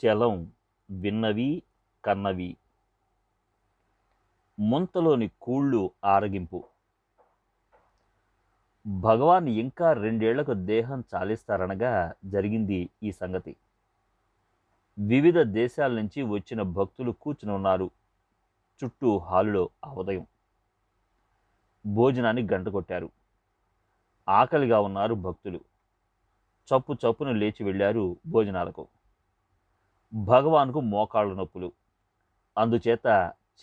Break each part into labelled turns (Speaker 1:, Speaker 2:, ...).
Speaker 1: చలం విన్నవి కన్నవి ముంతలోని కూళ్ళు ఆరగింపు. భగవాన్ ఇంకా 2 ఏళ్లకు దేహం చాలిస్తారనగా జరిగింది ఈ సంగతి. వివిధ దేశాల నుంచి వచ్చిన భక్తులు కూర్చుని ఉన్నారు చుట్టూ హాలులో. ఆ ఉదయం భోజనానికి గంట కొట్టారు. ఆకలిగా ఉన్నారు భక్తులు. చప్పు చప్పున లేచి వెళ్ళారు భోజనాలకు. భగవాన్కు మోకాళ్ళ నొప్పులు. అందుచేత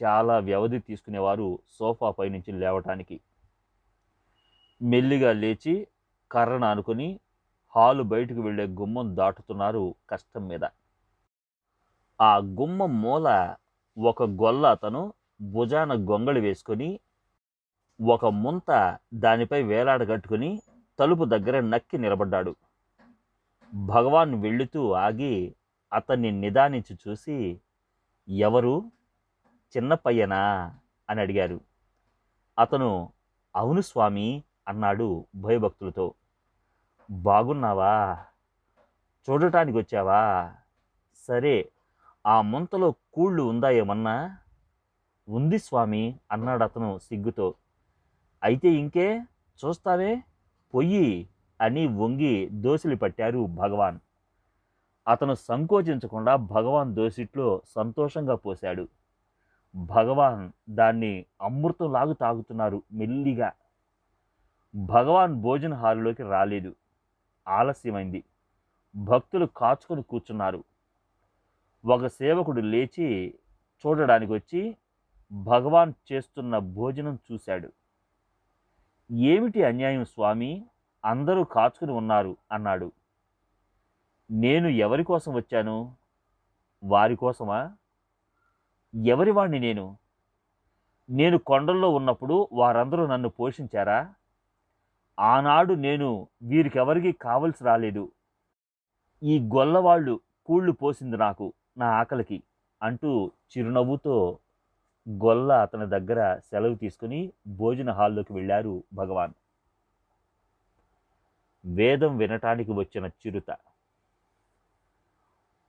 Speaker 1: చాలా వ్యవధి తీసుకునేవారు సోఫాపై నుంచి లేవటానికి. మెల్లిగా లేచి కర్రను ఆనుకొని హాలు బయటకు వెళ్ళే గుమ్మం దాటుతున్నారు కష్టం మీద. ఆ గుమ్మం మూల ఒక గొల్ల అతను భుజాన గొంగళి వేసుకొని ఒక ముంత దానిపై వేలాడగట్టుకుని తలుపు దగ్గర నక్కి నిలబడ్డాడు. భగవాన్ వెళుతూ ఆగి అతన్ని నిదానించి చూసి, ఎవరు, చిన్నపయ్యనా అని అడిగారు. అతను అవును స్వామి అన్నాడు భయభక్తులతో. బాగున్నావా? చూడటానికి వచ్చావా? సరే, ఆ ముంతలో కూళ్ళు ఉందా ఏమన్నా? ఉంది స్వామి అన్నాడు అతను సిగ్గుతో. అయితే ఇంకే చూస్తావే, పొయ్యి అని వంగి దోసిలి పట్టారు భగవాన్. అతను సంకోచించకుండా భగవాన్ దోసిట్లో సంతోషంగా పోశాడు. భగవాన్ దాన్ని అమృతంలాగా తాగుతున్నారు మెల్లిగా. భగవాన్ భోజన హాలులోకి రాలేదు. ఆలస్యమైంది. భక్తులు కాచుకొని కూర్చున్నారు. ఒక సేవకుడు లేచి చూడడానికి వచ్చి భగవాన్ చేస్తున్న భోజనం చూశాడు. ఏమిటి అన్యాయం స్వామి, అందరూ కాచుకుని ఉన్నారు అన్నాడు. నేను ఎవరి కోసం వచ్చాను? వారి కోసమా? ఎవరి వాణ్ణి నేను? నేను కొండల్లో ఉన్నప్పుడు వారందరూ నన్ను పోషించారా? ఆనాడు నేను వీరికెవరికి కావలసి రాలేదు. ఈ గొల్లవాళ్ళు కూళ్ళు పోసింది నాకు, నా ఆకలికి అంటూ చిరునవ్వుతో గొల్ల అతని దగ్గర సెలవు తీసుకుని భోజన హాల్లోకి వెళ్ళారు భగవాన్. వేదం వినటానికి వచ్చిన చిరుత.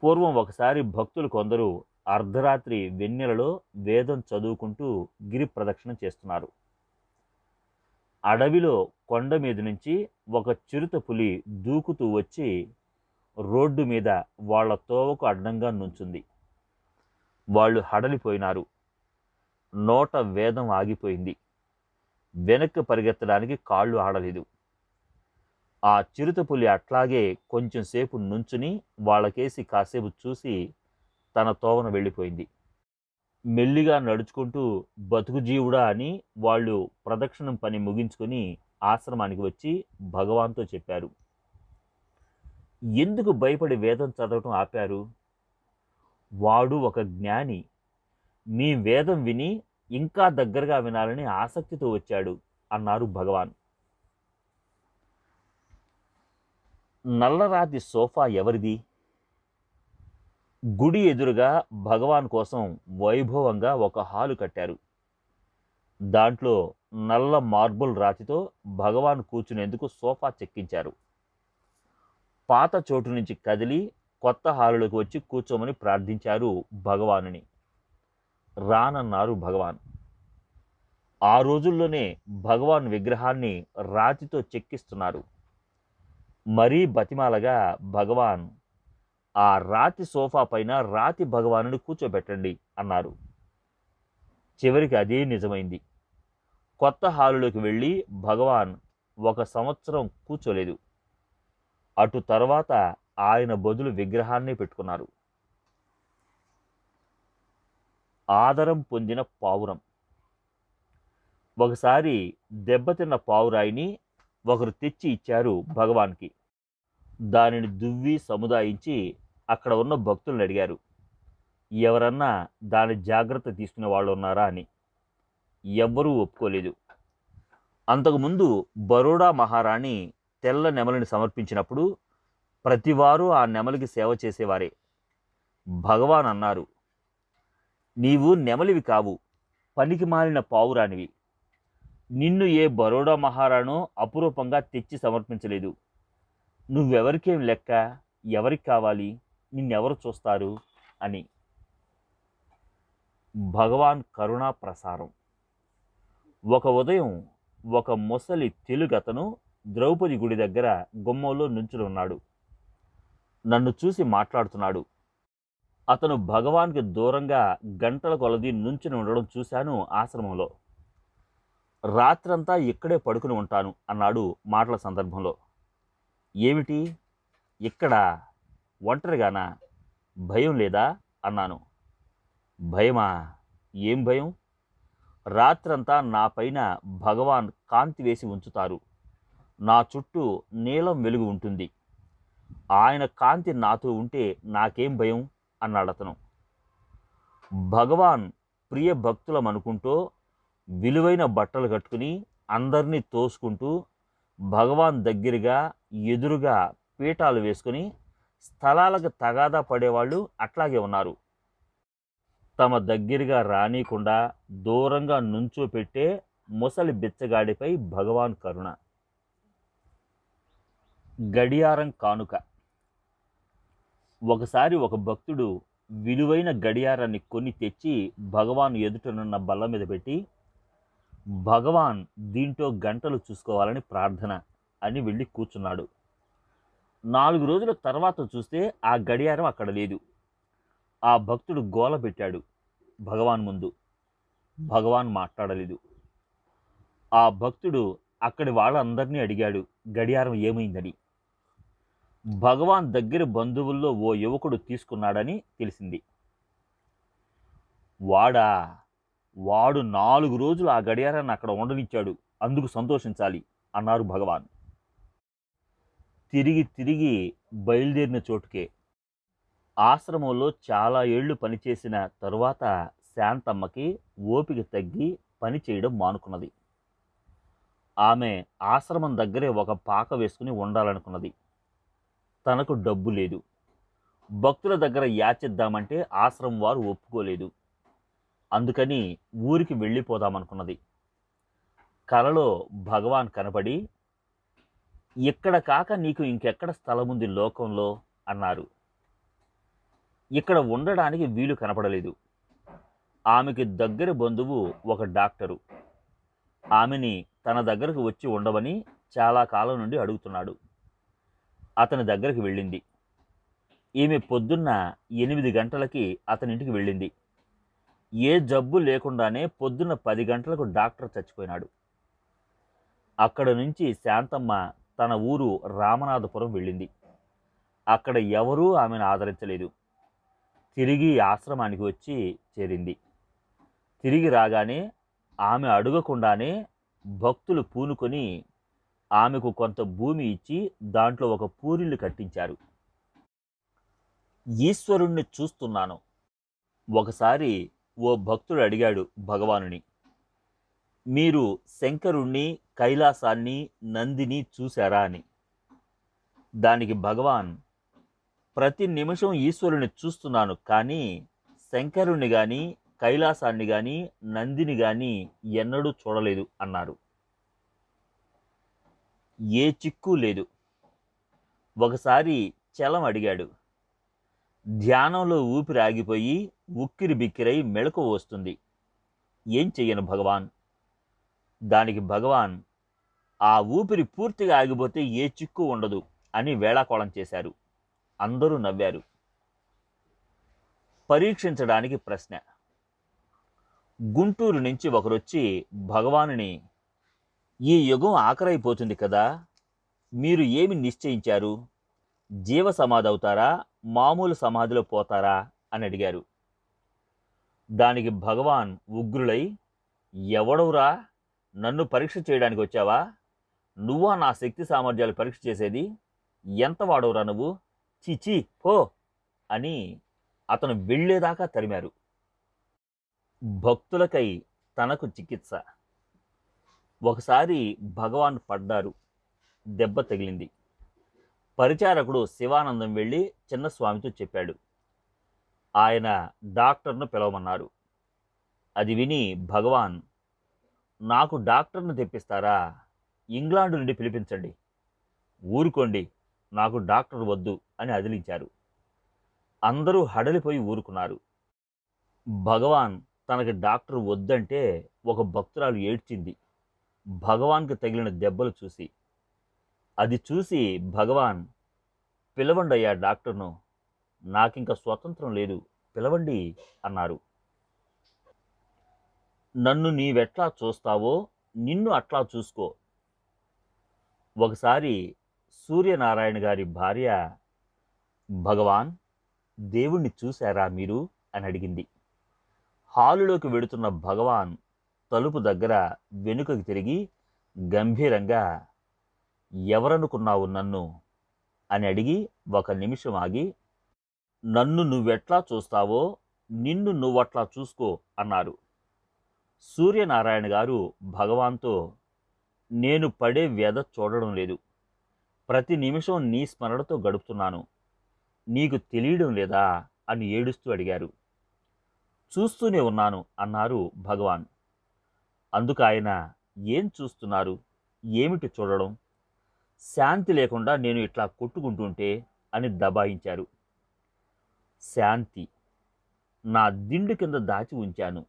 Speaker 1: పూర్వం ఒకసారి భక్తులు కొందరు అర్ధరాత్రి వెన్నెలలో వేదం చదువుకుంటూ గిరి ప్రదక్షిణ చేస్తున్నారు. అడవిలో కొండ మీద నుంచి ఒక చిరుత పులి దూకుతూ వచ్చి రోడ్డు మీద వాళ్ల తోవకు అడ్డంగా నుంచుంది. వాళ్ళు హడలిపోయినారు. నోట వేదం ఆగిపోయింది. వెనక్కి పరిగెత్తడానికి కాళ్ళు ఆడలేదు. ఆ చిరుతపులి అట్లాగే కొంచెం సేపు నుంచుని వాళ్ళకేసి కాసేపు చూసి తన తోవన వెళ్ళిపోయింది. మెల్లిగా నడుచుకుంటూ బతుకు జీవుడా అని వాళ్ళు ప్రదక్షిణం పని ముగించుకొని ఆశ్రమానికి వచ్చి భగవాన్తో చెప్పారు. ఎందుకు భయపడి వేదం చదవటం ఆపారు? వాడు ఒక జ్ఞాని. మీ వేదం విని ఇంకా దగ్గరగా వినాలని ఆసక్తితో వచ్చాడు అన్నారు భగవాన్. నల్లరాతి సోఫా ఎవరిది? గుడి ఎదురుగా భగవాన్ కోసం వైభవంగా ఒక హాలు కట్టారు. దాంట్లో నల్ల మార్బుల్ రాతితో భగవాన్ కూర్చునేందుకు సోఫా చెక్కించారు. పాత చోటు నుంచి కదిలి కొత్త హాలులోకి వచ్చి కూర్చోమని ప్రార్థించారు భగవానుని. రానన్నారు భగవాన్. ఆ రోజుల్లోనే భగవాన్ విగ్రహాన్ని రాతితో చెక్కిస్తున్నారు. మరీ బతిమాలగా భగవాన్, ఆ రాతి సోఫా పైన రాతి భగవానుని కూర్చోబెట్టండి అన్నారు. చివరికి అదే నిజమైంది. కొత్త హాలులోకి వెళ్ళి భగవాన్ 1 సంవత్సరం కూర్చోలేదు. అటు తర్వాత ఆయన బదులు విగ్రహాన్ని పెట్టుకున్నారు. ఆదరం పొందిన పావురం. ఒకసారి దెబ్బతిన్న పావురాయిని ఒకరు తెచ్చి ఇచ్చారు భగవాన్కి. దానిని దువ్వి సముదాయించి అక్కడ ఉన్న భక్తులను అడిగారు, ఎవరన్నా దాని జాగ్రత్త తీసుకునే వాళ్ళు ఉన్నారా అని. ఎవ్వరూ ఒప్పుకోలేదు. అంతకుముందు బరోడా మహారాణి తెల్ల నెమలిని సమర్పించినప్పుడు ప్రతివారు ఆ నెమలికి సేవ చేసేవారే. భగవాన్ అన్నారు, నీవు నెమలివి కావు, పనికి మాలిన పావురానివి. నిన్ను ఏ బరోడా మహారాణో అపురూపంగా తెచ్చి సమర్పించలేదు. నువ్వెవరికేం లెక్క? ఎవరికి కావాలి? నిన్నెవరు చూస్తారు అని. భగవాన్ కరుణా ప్రసారం. ఒక ఉదయం ఒక ముసలి తెలుగతను ద్రౌపది గుడి దగ్గర గుమ్మంలో నుంచుని ఉన్నాడు. నన్ను చూసి మాట్లాడుతున్నాడు. అతను భగవాన్కి దూరంగా గంటల కొలది నుంచుని ఉండడం చూశాను ఆశ్రమంలో. రాత్రంతా ఇక్కడే పడుకుని ఉంటాను అన్నాడు మాటల సందర్భంలో. ఏమిటి ఇక్కడ ఒంటరిగానా? భయం లేదా అన్నాను. భయమా? ఏం భయం? రాత్రంతా నా పైన భగవాన్ కాంతి వేసి ఉంచుతారు. నా చుట్టూ నీలం వెలుగు ఉంటుంది. ఆయన కాంతి నాతో ఉంటే నాకేం భయం అన్నాడతను. భగవాన్ ప్రియ భక్తులమనుకుంటూ విలువైన బట్టలు కట్టుకుని అందరినీ తోసుకుంటూ భగవాన్ దగ్గరగా ఎదురుగా పీఠాలు వేసుకుని స్థలాలకు తగాదా పడేవాళ్ళు అట్లాగే ఉన్నారు. తమ దగ్గరగా రానీకుండా దూరంగా నుంచోపెట్టే ముసలి బిచ్చగాడిపై భగవాన్ కరుణ. గడియారం కానుక. ఒకసారి ఒక భక్తుడు విలువైన గడియారాన్ని కొని తెచ్చి భగవాన్ ఎదుటనున్న బల్ల మీద పెట్టి, భగవాన్ దీంట్లో గంటలు చూసుకోవాలని ప్రార్థన అని వెళ్ళి కూర్చున్నాడు. 4 రోజుల తర్వాత చూస్తే ఆ గడియారం అక్కడ లేదు. ఆ భక్తుడు గోల పెట్టాడు భగవాన్ ముందు. భగవాన్ మాట్లాడలేదు. ఆ భక్తుడు అక్కడి వాళ్ళందరినీ అడిగాడు గడియారం ఏమైందని. భగవాన్ దగ్గర బంధువుల్లో ఓ యువకుడు తీసుకున్నాడని తెలిసింది. వాడు 4 రోజులు ఆ గడియారాన్ని అక్కడ ఉండనిచ్చాడు, అందుకు సంతోషించాలి అన్నారు భగవాన్. తిరిగి బయలుదేరిన చోటుకే. ఆశ్రమంలో చాలా ఏళ్లు పనిచేసిన తరువాత శాంతమ్మకి ఓపిక తగ్గి పని చేయడం మానుకున్నది. ఆమె ఆశ్రమం దగ్గరే ఒక పాక వేసుకుని ఉండాలనుకున్నది. తనకు డబ్బు లేదు. భక్తుల దగ్గర యాచిద్దామంటే ఆశ్రమం వారు ఒప్పుకోలేదు. అందుకని ఊరికి వెళ్ళిపోదామనుకున్నది. కలలో భగవాన్ కనపడి, ఇక్కడ కాక నీకు ఇంకెక్కడ స్థలముంది లోకంలో అన్నారు. ఇక్కడ ఉండడానికి వీలు కనపడలేదు. ఆమెకి దగ్గర బంధువు ఒక డాక్టరు. ఆమెని తన దగ్గరకు వచ్చి ఉండవని చాలా కాలం నుండి అడుగుతున్నాడు. అతని దగ్గరికి వెళ్ళింది. ఈమె పొద్దున్న 8 గంటలకి అతనింటికి వెళ్ళింది. ఏ జబ్బు లేకుండానే పొద్దున్న 10 గంటలకు డాక్టర్ చచ్చిపోయినాడు. అక్కడ నుంచి శాంతమ్మ తన ఊరు రామనాథపురం వెళ్ళింది. అక్కడ ఎవరూ ఆమెను ఆదరించలేదు. తిరిగి ఆశ్రమానికి వచ్చి చేరింది. తిరిగి రాగానే ఆమె అడగకుండానే భక్తులు పూనుకొని ఆమెకు కొంత భూమి ఇచ్చి దాంట్లో ఒక పూరిల్లు కట్టించారు. ఈశ్వరుణ్ణి చూస్తున్నాను. ఒకసారి ఓ భక్తుడు అడిగాడు భగవానుని, మీరు శంకరుణ్ణి, కైలాసాన్ని, నందిని చూశారా అని. దానికి భగవాన్, ప్రతి నిమిషం ఈశ్వరుని చూస్తున్నాను, కానీ శంకరుణ్ణి కానీ, కైలాసాన్ని కానీ, నందిని కానీ ఎన్నడూ చూడలేదు అన్నారు. ఏ చిక్కు లేదు. ఒకసారి చలం అడిగాడు. ధ్యానంలో ఊపిరి ఆగిపోయి ఉక్కిరి బిక్కిరై మెళకువ వస్తుంది, ఏం చెయ్యను భగవాన్. దానికి భగవాన్, ఆ ఊపిరి పూర్తిగా ఆగిపోతే ఏ చిక్కు ఉండదు అని వేళాకోళం చేశారు. అందరూ నవ్వారు. పరీక్షించడానికి ప్రశ్న. గుంటూరు నుంచి ఒకరొచ్చి భగవానుని, ఈ యుగం ఆఖరైపోతుంది కదా, మీరు ఏమి నిశ్చయించారు? జీవ సమాధి అవుతారా, మామూలు సమాధిలో పోతారా అని అడిగారు. దానికి భగవాన్ ఉగ్రులై, ఎవడవురా, నన్ను పరీక్ష చేయడానికి వచ్చావా? నువ్వా నా శక్తి సామర్థ్యాలు పరీక్ష చేసేది? ఎంత వాడవురా నువ్వు? చిచి పో అని అతను వెళ్ళేదాకా తరిమారు. భక్తులకై తనకు చికిత్స. ఒకసారి భగవాన్ పడ్డారు. దెబ్బ తగిలింది. పరిచారకుడు శివానందం వెళ్ళి చిన్నస్వామితో చెప్పాడు. ఆయన డాక్టర్ను పిలవమన్నారు. అది విని భగవాన్, నాకు డాక్టర్ను తెప్పిస్తారా? ఇంగ్లాండ్ నుండి పిలిపించండి. ఊరుకోండి, నాకు డాక్టర్ వద్దు అని అదిలించారు. అందరూ హడలిపోయి ఊరుకున్నారు. భగవాన్ తనకి డాక్టర్ వద్దంటే ఒక భక్తురాలు ఏడ్చింది భగవాన్కి తగిలిన దెబ్బలు చూసి. అది చూసి భగవాన్, పిలవండయ్యా డాక్టర్ను, నాకింక స్వతంత్రం లేదు, పిలవండి అన్నారు. నన్ను నీవెట్లా చూస్తావో నిన్ను అట్లా చూసుకో. ఒకసారి సూర్యనారాయణ గారి భార్య, భగవాన్, దేవుణ్ణి చూశారా మీరు అని అడిగింది. హాలులోకి వెడుతున్న భగవాన్ తలుపు దగ్గర వెనుకకి తిరిగి గంభీరంగా, ఎవరనుకున్నావు నన్ను అని అడిగి 1 నిమిషం ఆగి, నన్ను నువ్వెట్లా చూస్తావో నిన్ను నువ్వట్లా చూసుకో అన్నారు. సూర్యనారాయణ గారు భగవాన్తో, నేను పడే వ్యధ చూడడం లేదు, ప్రతి నిమిషం నీ స్మరణతో గడుపుతున్నాను, నీకు తెలియడం లేదా అని ఏడుస్తూ అడిగారు. చూస్తూనే ఉన్నాను అన్నారు భగవాన్. అందుకు ఆయన, ఏం చూస్తున్నారు, ఏమిటి చూడడం, శాంతి లేకుండా నేను ఇట్లా కొట్టుకుంటుంటే అని దబాయించారు. శాంతి నా దిండు కింద దాచి ఉంచాను,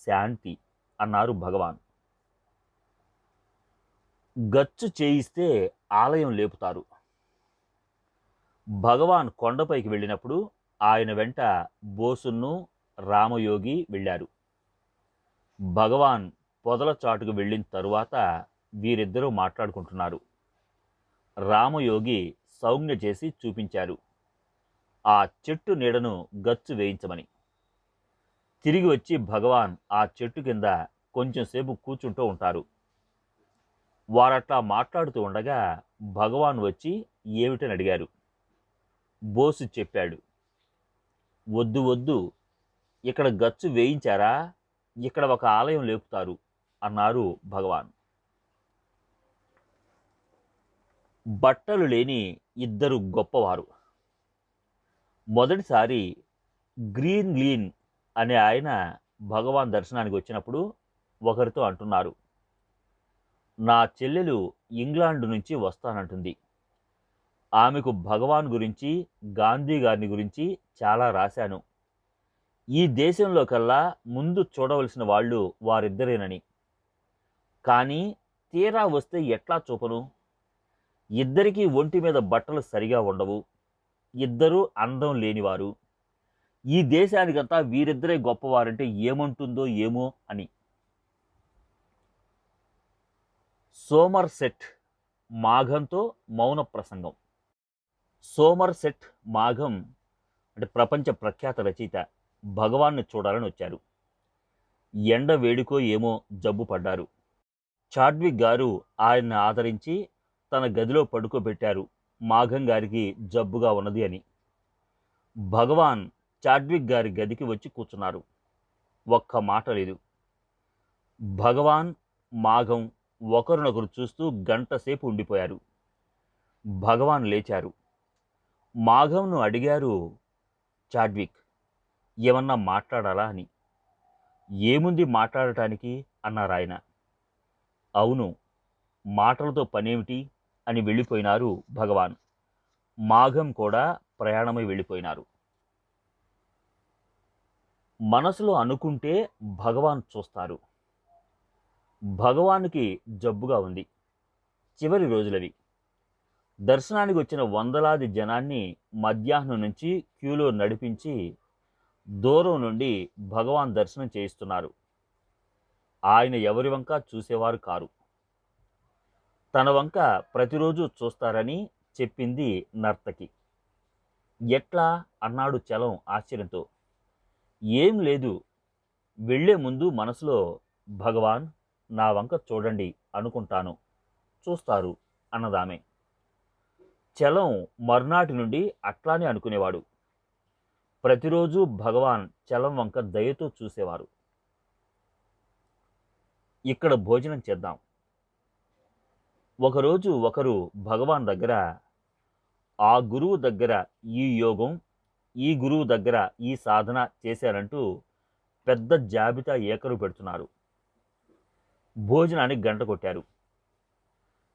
Speaker 1: శాంతి అన్నారు భగవాన్. గచ్చు చేయిస్తే ఆలయం లేపుతారు. భగవాన్ కొండపైకి వెళ్ళినప్పుడు ఆయన వెంట బోసున్ను రామయోగి వెళ్ళారు. భగవాన్ పొదల చాటుకు వెళ్ళిన తరువాత వీరిద్దరూ మాట్లాడుకుంటున్నారు. రామయోగి సౌజ్ఞ చేసి చూపించారు ఆ చెట్టు నీడను గచ్చు వేయించమని. తిరిగి వచ్చి భగవాన్ ఆ చెట్టు కింద కొంచెంసేపు కూర్చుంటూ ఉంటారు. వారట్లా మాట్లాడుతూ ఉండగా భగవాన్ వచ్చి ఏమిటని అడిగారు. బోసు చెప్పాడు, వద్దు వద్దు, ఇక్కడ గచ్చు వేయించారా, ఇక్కడ ఒక ఆలయం లేపుతారు అన్నారు భగవాన్. బట్టలు లేని 2 గొప్పవారు. మొదటిసారి గ్రీన్ లీన్ అనే ఆయన భగవాన్ దర్శనానికి వచ్చినప్పుడు ఒకరితో అంటున్నారు, నా చెల్లెలు ఇంగ్లాండ్ నుంచి వస్తానంటుంది, ఆమెకు భగవాన్ గురించి గాంధీ గారిని గురించి చాలా రాశాను, ఈ దేశంలో కల్లా ముందు చూడవలసిన వాళ్ళు వారిద్దరేనని, కానీ తీరా వస్తే ఎట్లా చూపను, ఇద్దరికీ ఒంటి మీద బట్టలు సరిగా ఉండవు, ఇద్దరూ అందం లేనివారు, ఈ దేశానికంతా వీరిద్దరే గొప్పవారంటే ఏమంటుందో ఏమో అని. సోమర్సెట్ మాఘంతో మౌన ప్రసంగం. సోమర్సెట్ మాఘం అంటే ప్రపంచ ప్రఖ్యాత రచయిత భగవాన్ని చూడాలని వచ్చారు. ఎండ వేడికో ఏమో జబ్బు పడ్డారు. చాడ్విక్ గారు ఆయన్ని ఆదరించి తన గదిలో పడుకోబెట్టారు, మాఘం గారికి జబ్బుగా ఉన్నది అని. భగవాన్ చాడ్విక్ గారి గదికి వచ్చి కూర్చున్నారు. ఒక్క మాట లేదు. భగవాన్ మాఘం ఒకరినొకరు చూస్తూ గంటసేపు ఉండిపోయారు. భగవాన్ లేచారు. మాఘంను అడిగారు చాడ్విక్, ఏమన్నా మాట్లాడాలా అని. ఏముంది మాట్లాడటానికి అన్నారు ఆయన. అవును, మాటలతో పనేమిటి అని వెళ్ళిపోయినారు భగవాన్. మాఘం కూడా ప్రయాణమై వెళ్ళిపోయినారు. మనసులో అనుకుంటే భగవాన్ చూస్తారు. భగవాన్కి జబ్బుగా ఉంది. చివరి రోజులవి. దర్శనానికి వచ్చిన వందలాది జనాన్ని మధ్యాహ్నం నుంచి క్యూలో నడిపించి దూరం నుండి భగవాన్ దర్శనం చేయిస్తున్నారు. ఆయన ఎవరి వంక చూసేవారు కారు. తన వంక ప్రతిరోజు చూస్తారని చెప్పింది నర్తకి. ఎట్లా అన్నాడు చలం ఆశ్చర్యంతో. ఏం లేదు, వెళ్లే ముందు మనసులో భగవాన్ నా వంక చూడండి అనుకుంటాను, చూస్తారు అన్నదామె. చలం మర్నాటి నుండి అట్లానే అనుకునేవాడు. ప్రతిరోజు భగవాన్ చలం వంక దయతో చూసేవారు. ఇక్కడ భోజనం చేద్దాం. ఒకరోజు ఒకరు భగవాన్ దగ్గర, ఆ గురువు దగ్గర ఈ యోగం, ఈ గురువు దగ్గర ఈ సాధన చేశారంటూ పెద్ద జాబితా ఏకరు పెడుతున్నారు. భోజనానికి గంట కొట్టారు.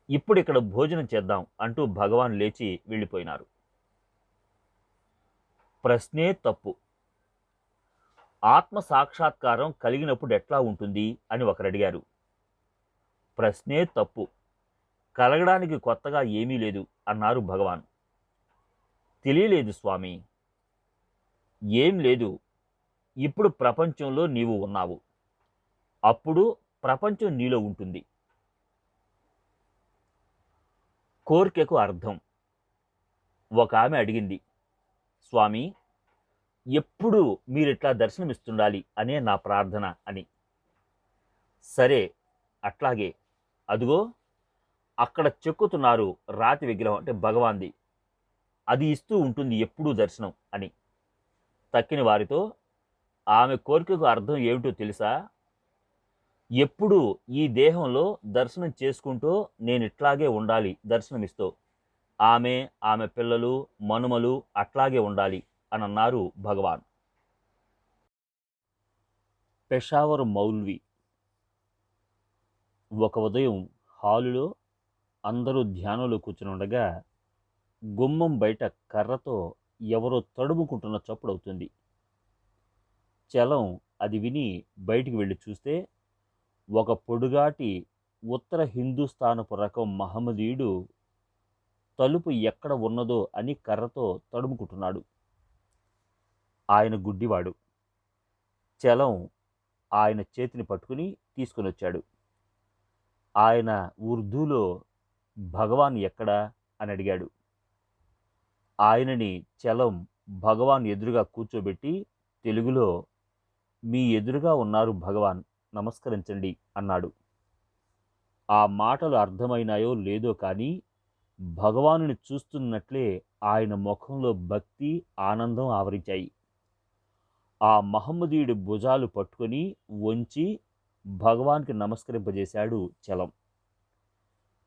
Speaker 1: ఇప్పుడు ఇక్కడ భోజనం చేద్దాం అంటూ భగవాన్ లేచి వెళ్ళిపోయినారు. ప్రశ్నే తప్పు. ఆత్మ సాక్షాత్కారం కలిగినప్పుడు ఎట్లా ఉంటుంది అని ఒకరు అడిగారు. ప్రశ్నే తప్పు. కలగడానికి కొత్తగా ఏమీ లేదు అన్నారు భగవాన్. తెలియలేదు స్వామి. ఏం లేదు. ఇప్పుడు ప్రపంచంలో నీవు ఉన్నావు. అప్పుడు ప్రపంచం నీలో ఉంటుంది. కోరికకు అర్థం. ఒక ఆమె అడిగింది, స్వామి, ఎప్పుడు మీరిట్లా దర్శనమిస్తుండాలి అనే నా ప్రార్థన అని. సరే, అట్లాగే. అదుగో అక్కడ చెక్కుతున్నారు రాతి విగ్రహం, అంటే భగవాన్ది. అది ఇస్తూ ఉంటుంది ఎప్పుడూ దర్శనం అని. తక్కిన వారితో, ఆమె కోరికకు అర్థం ఏమిటో తెలుసా? ఎప్పుడు ఈ దేహంలో దర్శనం చేసుకుంటూ నేను ఇట్లాగే ఉండాలి దర్శనమిస్తూ. ఆమె పిల్లలు మనుమలు అట్లాగే ఉండాలి అని అన్నారు భగవాన్. పెషావర్ మౌల్వి. ఒక ఉదయం హాలులో అందరూ ధ్యానంలో కూర్చుని ఉండగా గుమ్మం బయట కర్రతో ఎవరో తడుముకుంటున్న చప్పుడవుతుంది. చలం అది విని బయటికి వెళ్ళి చూస్తే ఒక పొడుగాటి ఉత్తర హిందూస్థానపు రకం మహమ్మదీయుడు తలుపు ఎక్కడ ఉన్నదో అని కర్రతో తడుముకుంటున్నాడు. ఆయన గుడ్డివాడు. చలం ఆయన చేతిని పట్టుకుని తీసుకుని వచ్చాడు. ఆయన ఉర్దూలో భగవాన్ ఎక్కడా అని అడిగాడు. ఆయనని చలం భగవాన్ ఎదురుగా కూర్చోబెట్టి తెలుగులో, మీ ఎదురుగా ఉన్నారు భగవాన్, నమస్కరించండి అన్నాడు. ఆ మాటలు అర్థమైనాయో లేదో కానీ భగవానుని చూస్తున్నట్లే ఆయన ముఖంలో భక్తి ఆనందం ఆవరించాయి. ఆ మహమ్మదీయుడి భుజాలు పట్టుకొని వంచి భగవాన్కి నమస్కరింపజేశాడు చలం.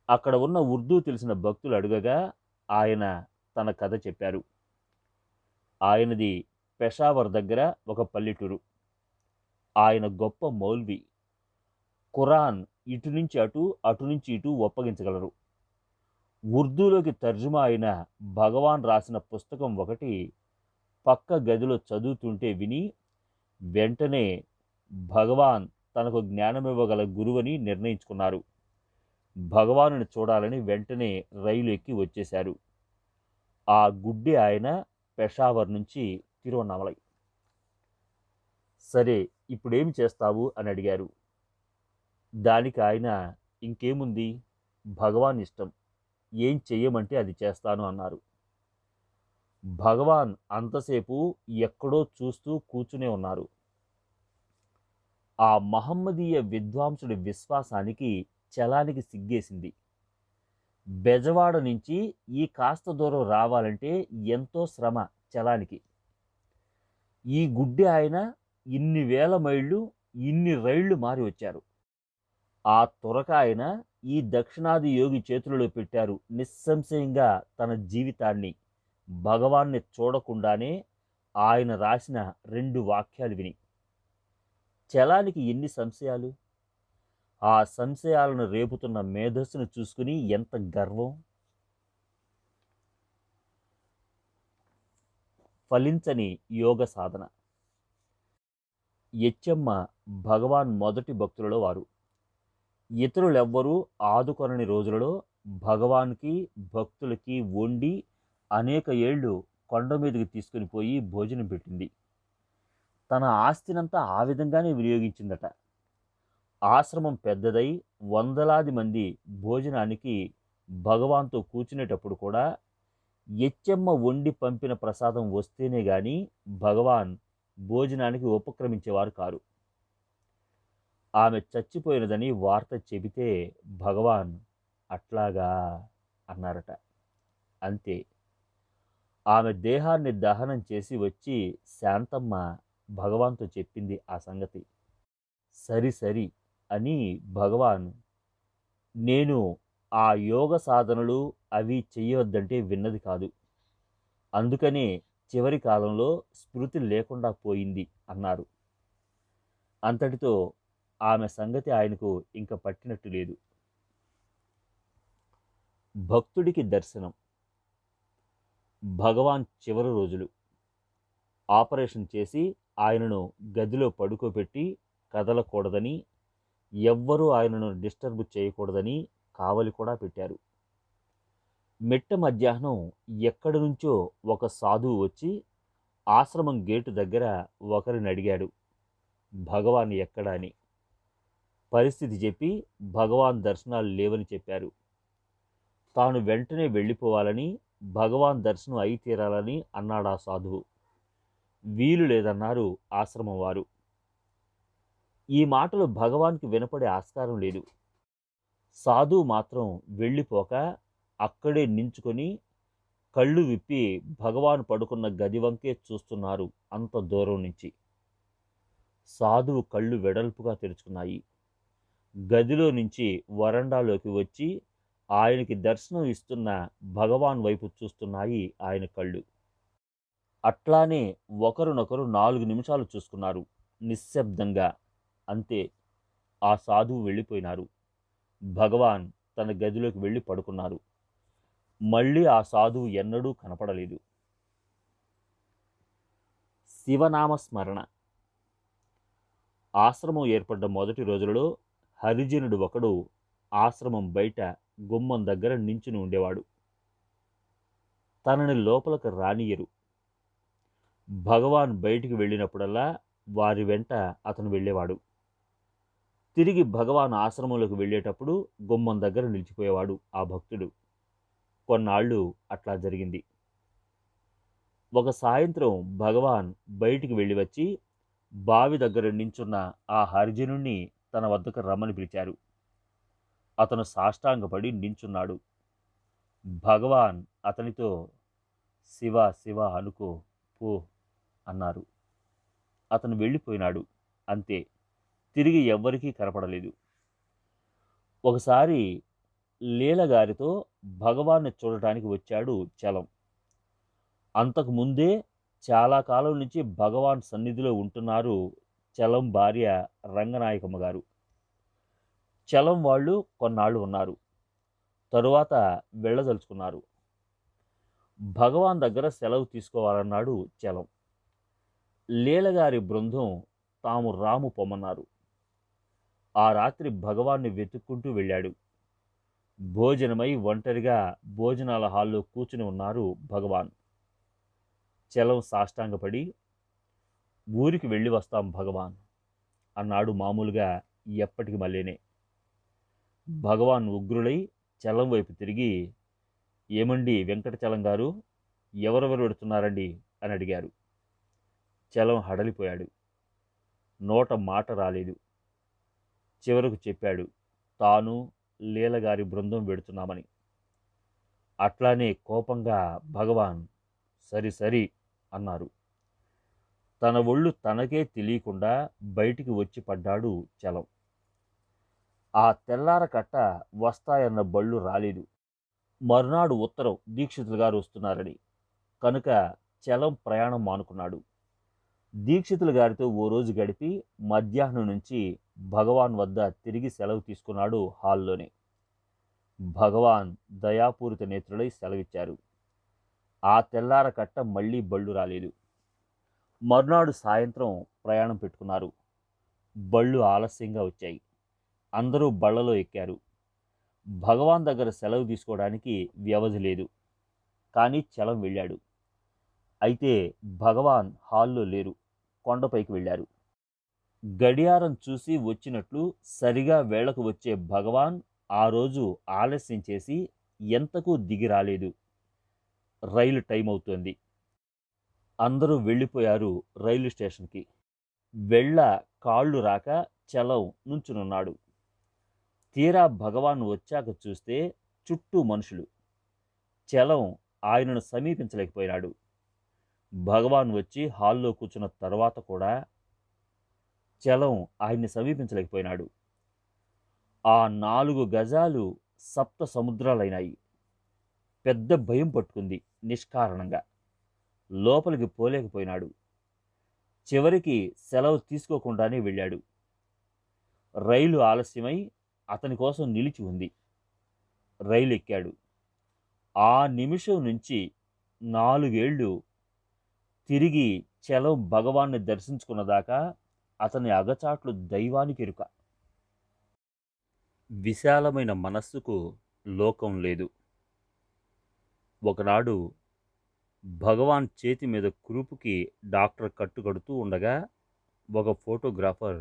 Speaker 1: అక్కడ ఉన్న ఉర్దూ తెలిసిన భక్తులు అడుగగా ఆయన తన కథ చెప్పారు. ఆయనది పెషావర్ దగ్గర ఒక పల్లెటూరు. ఆయన గొప్ప మౌల్వి. ఖురాన్ ఇటు నుంచి అటు, అటు నుంచి ఇటు ఒప్పగించగలరు. ఉర్దూలోకి తర్జుమా అయిన భగవాన్ రాసిన పుస్తకం ఒకటి పక్క గదిలో చదువుతుంటే విని వెంటనే భగవాన్ తనకు జ్ఞానమివ్వగల గురువని నిర్ణయించుకున్నారు. భగవానుని చూడాలని వెంటనే రైలు ఎక్కి వచ్చేశారు. ఆ గుడ్డి ఆయన పెషావర్ నుంచి తిరువన్నామలై. సరే, ఇప్పుడేమి చేస్తావు అని అడిగారు. దానికి ఆయన, ఇంకేముంది, భగవాన్ ఇష్టం, ఏం చెయ్యమంటే అది చేస్తాను అన్నారు. భగవాన్ అంతసేపు ఎక్కడో చూస్తూ కూర్చునే ఉన్నారు. ఆ మహమ్మదీయ విద్వాంసుడి విశ్వాసానికి చలానికి సిగ్గేసింది. బెజవాడ నుంచి ఈ కాస్త దూరం రావాలంటే ఎంతో శ్రమ చలానికి. ఈ గుడ్డి ఆయన ఇన్ని వేల మైళ్ళు, ఇన్ని రైళ్లు మారి వచ్చారు. ఆ తురక ఆయన ఈ దక్షిణాది యోగి చేతులలో పెట్టారు నిస్సంశయంగా తన జీవితాన్ని భగవాన్ని చూడకుండానే ఆయన రాసిన 2 వాక్యాలు విని. చలానికి ఎన్ని సంశయాలు! ఆ సంశయాలను రేపుతున్న మేధస్సును చూసుకుని ఎంత గర్వం! ఫలించని యోగ సాధన. ఎచ్చమ్మ భగవాన్ మొదటి భక్తులలో వారు. ఇతరులెవ్వరూ ఆదుకొనని రోజులలో భగవాన్కి భక్తులకి వండి అనేక ఏళ్ళు కొండ మీదకి తీసుకుని పోయి భోజనం పెట్టింది. తన ఆస్తినంతా ఆ విధంగానే వినియోగించిందట. ఆశ్రమం పెద్దదై వందలాది మంది భోజనానికి భగవాన్తో కూర్చునేటప్పుడు కూడా ఎచ్చమ్మ వండి పంపిన ప్రసాదం వస్తేనే గాని భగవాన్ భోజనానికి ఉపక్రమించేవారు కారు. ఆమె చచ్చిపోయినదని వార్త చెబితే భగవాన్ అట్లాగా అన్నారట. అంతే. ఆమె దేహాన్ని దహనం చేసి వచ్చి శాంతమ్మ భగవాన్తో చెప్పింది ఆ సంగతి. సరి అని భగవాన్, నేను ఆ యోగ సాధనలు అవి చెయ్యొద్దంటే విన్నది కాదు, అందుకనే చివరి కాలంలో స్మృతి లేకుండా పోయింది అన్నారు. అంతటితో ఆమె సంగతి ఆయనకు ఇంక పట్టినట్టు లేదు. భక్తుడికి దర్శనం. భగవాన్ చివరి రోజులు. ఆపరేషన్ చేసి ఆయనను గదిలో పడుకోబెట్టి కదలకూడదని, ఎవ్వరూ ఆయనను డిస్టర్బ్ చేయకూడదని కావలి కూడా పెట్టారు. మిట్ట మధ్యాహ్నం ఎక్కడి నుంచో ఒక సాధువు వచ్చి ఆశ్రమం గేటు దగ్గర ఒకరిని అడిగాడు, భగవాన్ ఎక్కడా అని. పరిస్థితి చెప్పి భగవాన్ దర్శనాలు లేవని చెప్పారు. తాను వెంటనే వెళ్ళిపోవాలని, భగవాన్ దర్శనం అయి తీరాలని అన్నాడా సాధువు. వీలు లేదన్నారు ఆశ్రమం వారు. ఈ మాటలు భగవాన్కి వినపడే ఆస్కారం లేదు. సాధువు మాత్రం వెళ్ళిపోక అక్కడే నించుకొని కళ్ళు విప్పి భగవాన్ పడుకున్న గది వంకే చూస్తున్నారు అంత దూరం నుంచి. సాధువు కళ్ళు వెడల్పుగా తెరుచుకున్నాయి. గదిలో నుంచి వరండాలోకి వచ్చి ఆయనకి దర్శనం ఇస్తున్న భగవాన్ వైపు చూస్తున్నాయి ఆయన కళ్ళు. అట్లానే ఒకరినొకరు 4 నిమిషాలు చూసుకున్నారు నిశ్శబ్దంగా. అంతే, ఆ సాధువు వెళ్ళిపోయినారు. భగవాన్ తన గదిలోకి వెళ్ళి పడుకున్నారు. మళ్ళీ ఆ సాధువు ఎన్నడూ కనపడలేదు. శివనామస్మరణ. ఆశ్రమం ఏర్పడ్డ మొదటి రోజులలో హరిజనుడు ఒకడు ఆశ్రమం బయట గుమ్మం దగ్గర నించుని ఉండేవాడు. తనని లోపలకు రానియరు. భగవాన్ బయటికి వెళ్ళినప్పుడల్లా వారి వెంట అతను వెళ్ళేవాడు. తిరిగి భగవాన్ ఆశ్రమంలోకి వెళ్ళేటప్పుడు గుమ్మం దగ్గర నిలిచిపోయేవాడు ఆ భక్తుడు. కొన్నాళ్ళు అట్లా జరిగింది. ఒక సాయంత్రం భగవాన్ బయటికి వెళ్ళి వచ్చి బావి దగ్గర నించున్న ఆ హరిజనుణ్ణి తన వద్దకు రమ్మని పిలిచారు. అతను సాష్టాంగపడి నించున్నాడు. భగవాన్ అతనితో శివ శివ అనుకో పో అన్నారు. అతను వెళ్ళిపోయినాడు. అంతే, తిరిగి ఎవ్వరికీ కనపడలేదు. ఒకసారి లీలగారితో భగవాన్ని చూడటానికి వచ్చాడు చలం. అంతకు ముందే చాలా కాలం నుంచి భగవాన్ సన్నిధిలో ఉంటున్నారు చలం భార్య రంగనాయకమ్మ గారు. చలం వాళ్ళు కొన్నాళ్ళు ఉన్నారు. తరువాత వెళ్ళదలుచుకున్నారు. భగవాన్ దగ్గర సెలవు తీసుకోవాలన్నాడు చలం. లీలగారి బృందం తాము రాము పొమ్మన్నారు. ఆ రాత్రి భగవాన్ని వెతుక్కుంటూ వెళ్ళాడు. భోజనమై ఒంటరిగా భోజనాల హాల్లో కూర్చుని ఉన్నారు భగవాన్. చలం సాష్టాంగపడి, ఊరికి వెళ్ళి వస్తాం భగవాన్ అన్నాడు మామూలుగా ఎప్పటికి మళ్ళీనే. భగవాన్ ఉగ్రులై చలం వైపు తిరిగి, ఏమండి వెంకటచలం గారు, ఎవరెవరు పెడుతున్నారండి అని అడిగారు. చలం హడలిపోయాడు. నోట మాట రాలేదు. చివరకు చెప్పాడు, తాను లీలగారి బృందం వెడుతున్నామని. అట్లానే కోపంగా భగవాన్ సరి సరి అన్నారు. తన ఒళ్ళు తనకే తెలియకుండా బయటికి వచ్చి పడ్డాడు చలం. ఆ తెల్లార కట్ట వస్తాయన్న బళ్ళు రాలేదు. మరునాడు ఉత్తరం దీక్షితులు గారు వస్తున్నారని. కనుక చలం ప్రయాణం మానుకున్నాడు. దీక్షితులు గారితో ఓ రోజు గడిపి మధ్యాహ్నం నుంచి భగవాన్ వద్ద తిరిగి సెలవు తీసుకున్నాడు హాల్లోనే. భగవాన్ దయాపూరిత నేత్రులై సెలవిచ్చారు. ఆ తెల్లార కట్ట మళ్ళీ బళ్ళు రాలేదు. మరునాడు సాయంత్రం ప్రయాణం పెట్టుకున్నారు. బళ్ళు ఆలస్యంగా వచ్చాయి. అందరూ బళ్లలో ఎక్కారు. భగవాన్ దగ్గర సెలవు తీసుకోవడానికి వ్యవధి లేదు. కానీ చలం వెళ్ళాడు. అయితే భగవాన్ హాల్లో లేరు. కొండపైకి వెళ్ళారు. గడియారం చూసి వచ్చినట్లు సరిగా వేళకు వచ్చే భగవాన్ ఆ రోజు ఆలస్యం చేసి ఎంతకు దిగి రాలేదు. రైలు టైం అవుతోంది. అందరూ వెళ్ళిపోయారు రైలు స్టేషన్కి. వెళ్ళ కాళ్ళు రాక చలం నుంచునున్నాడు. తీరా భగవాన్ వచ్చాక చూస్తే చుట్టూ మనుషులు. చలం ఆయనను సమీపించలేకపోయినాడు. భగవాన్ వచ్చి హాల్లో కూర్చున్న తర్వాత కూడా చలం ఆయన్ని సమీపించలేకపోయినాడు. ఆ 4 గజాలు సప్త సముద్రాలైనాయి. పెద్ద భయం పట్టుకుంది నిష్కారణంగా. లోపలికి పోలేకపోయినాడు. చివరికి సెలవు తీసుకోకుండానే వెళ్ళాడు. రైలు ఆలస్యమై అతని కోసం నిలిచి ఉంది. రైలు ఎక్కాడు. ఆ నిమిషం నుంచి 4 ఏళ్ళు తిరిగి చలం భగవాన్ని దర్శించుకున్నదాకా అతని అగచాట్లు దైవానికి ఎరుక. విశాలమైన మనస్సుకు లోకం లేదు. ఒకనాడు భగవాన్ చేతి మీద కురుపుకి డాక్టర్ కట్టుకడుతూ ఉండగా ఒక ఫోటోగ్రాఫర్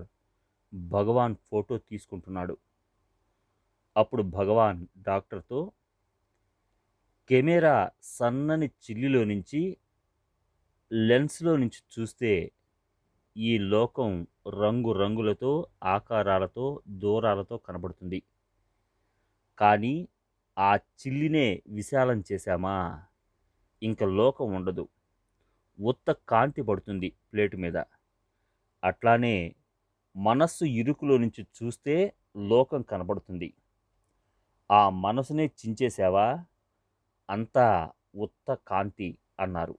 Speaker 1: భగవాన్ ఫోటో తీసుకుంటున్నాడు. అప్పుడు భగవాన్ డాక్టర్తో, కెమెరా సన్నని చిల్లిలో నుంచి లెన్స్లో నుంచి చూస్తే ఈ లోకం రంగురంగులతో, ఆకారాలతో, దూరాలతో కనబడుతుంది. కానీ ఆ చిల్లినే విశాలం చేశామా, ఇంక లోకం ఉండదు. ఉత్త కాంతి పడుతుంది ప్లేటు మీద. అట్లానే మనస్సు ఇరుకులో నుంచి చూస్తే లోకం కనబడుతుంది. ఆ మనసునే చించేశావా, అంతా ఉత్త కాంతి అన్నారు.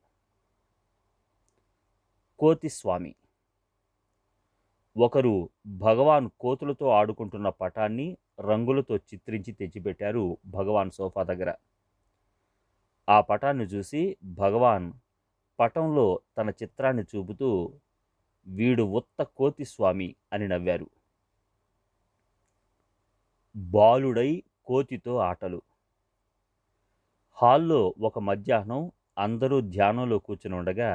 Speaker 1: కోతిస్వామి. ఒకరు భగవాన్ కోతులతో ఆడుకుంటున్న పటాన్ని రంగులతో చిత్రించి తెచ్చిపెట్టారు భగవాన్ సోఫా దగ్గర. ఆ పటాన్ని చూసి భగవాన్ పటంలో తన చిత్రాన్ని చూపుతూ, వీడు ఉత్త కోతిస్వామి అని నవ్వారు. బాలుడై కోతితో ఆటలు. హాల్లో ఒక మధ్యాహ్నం అందరూ ధ్యానంలో కూర్చుని ఉండగా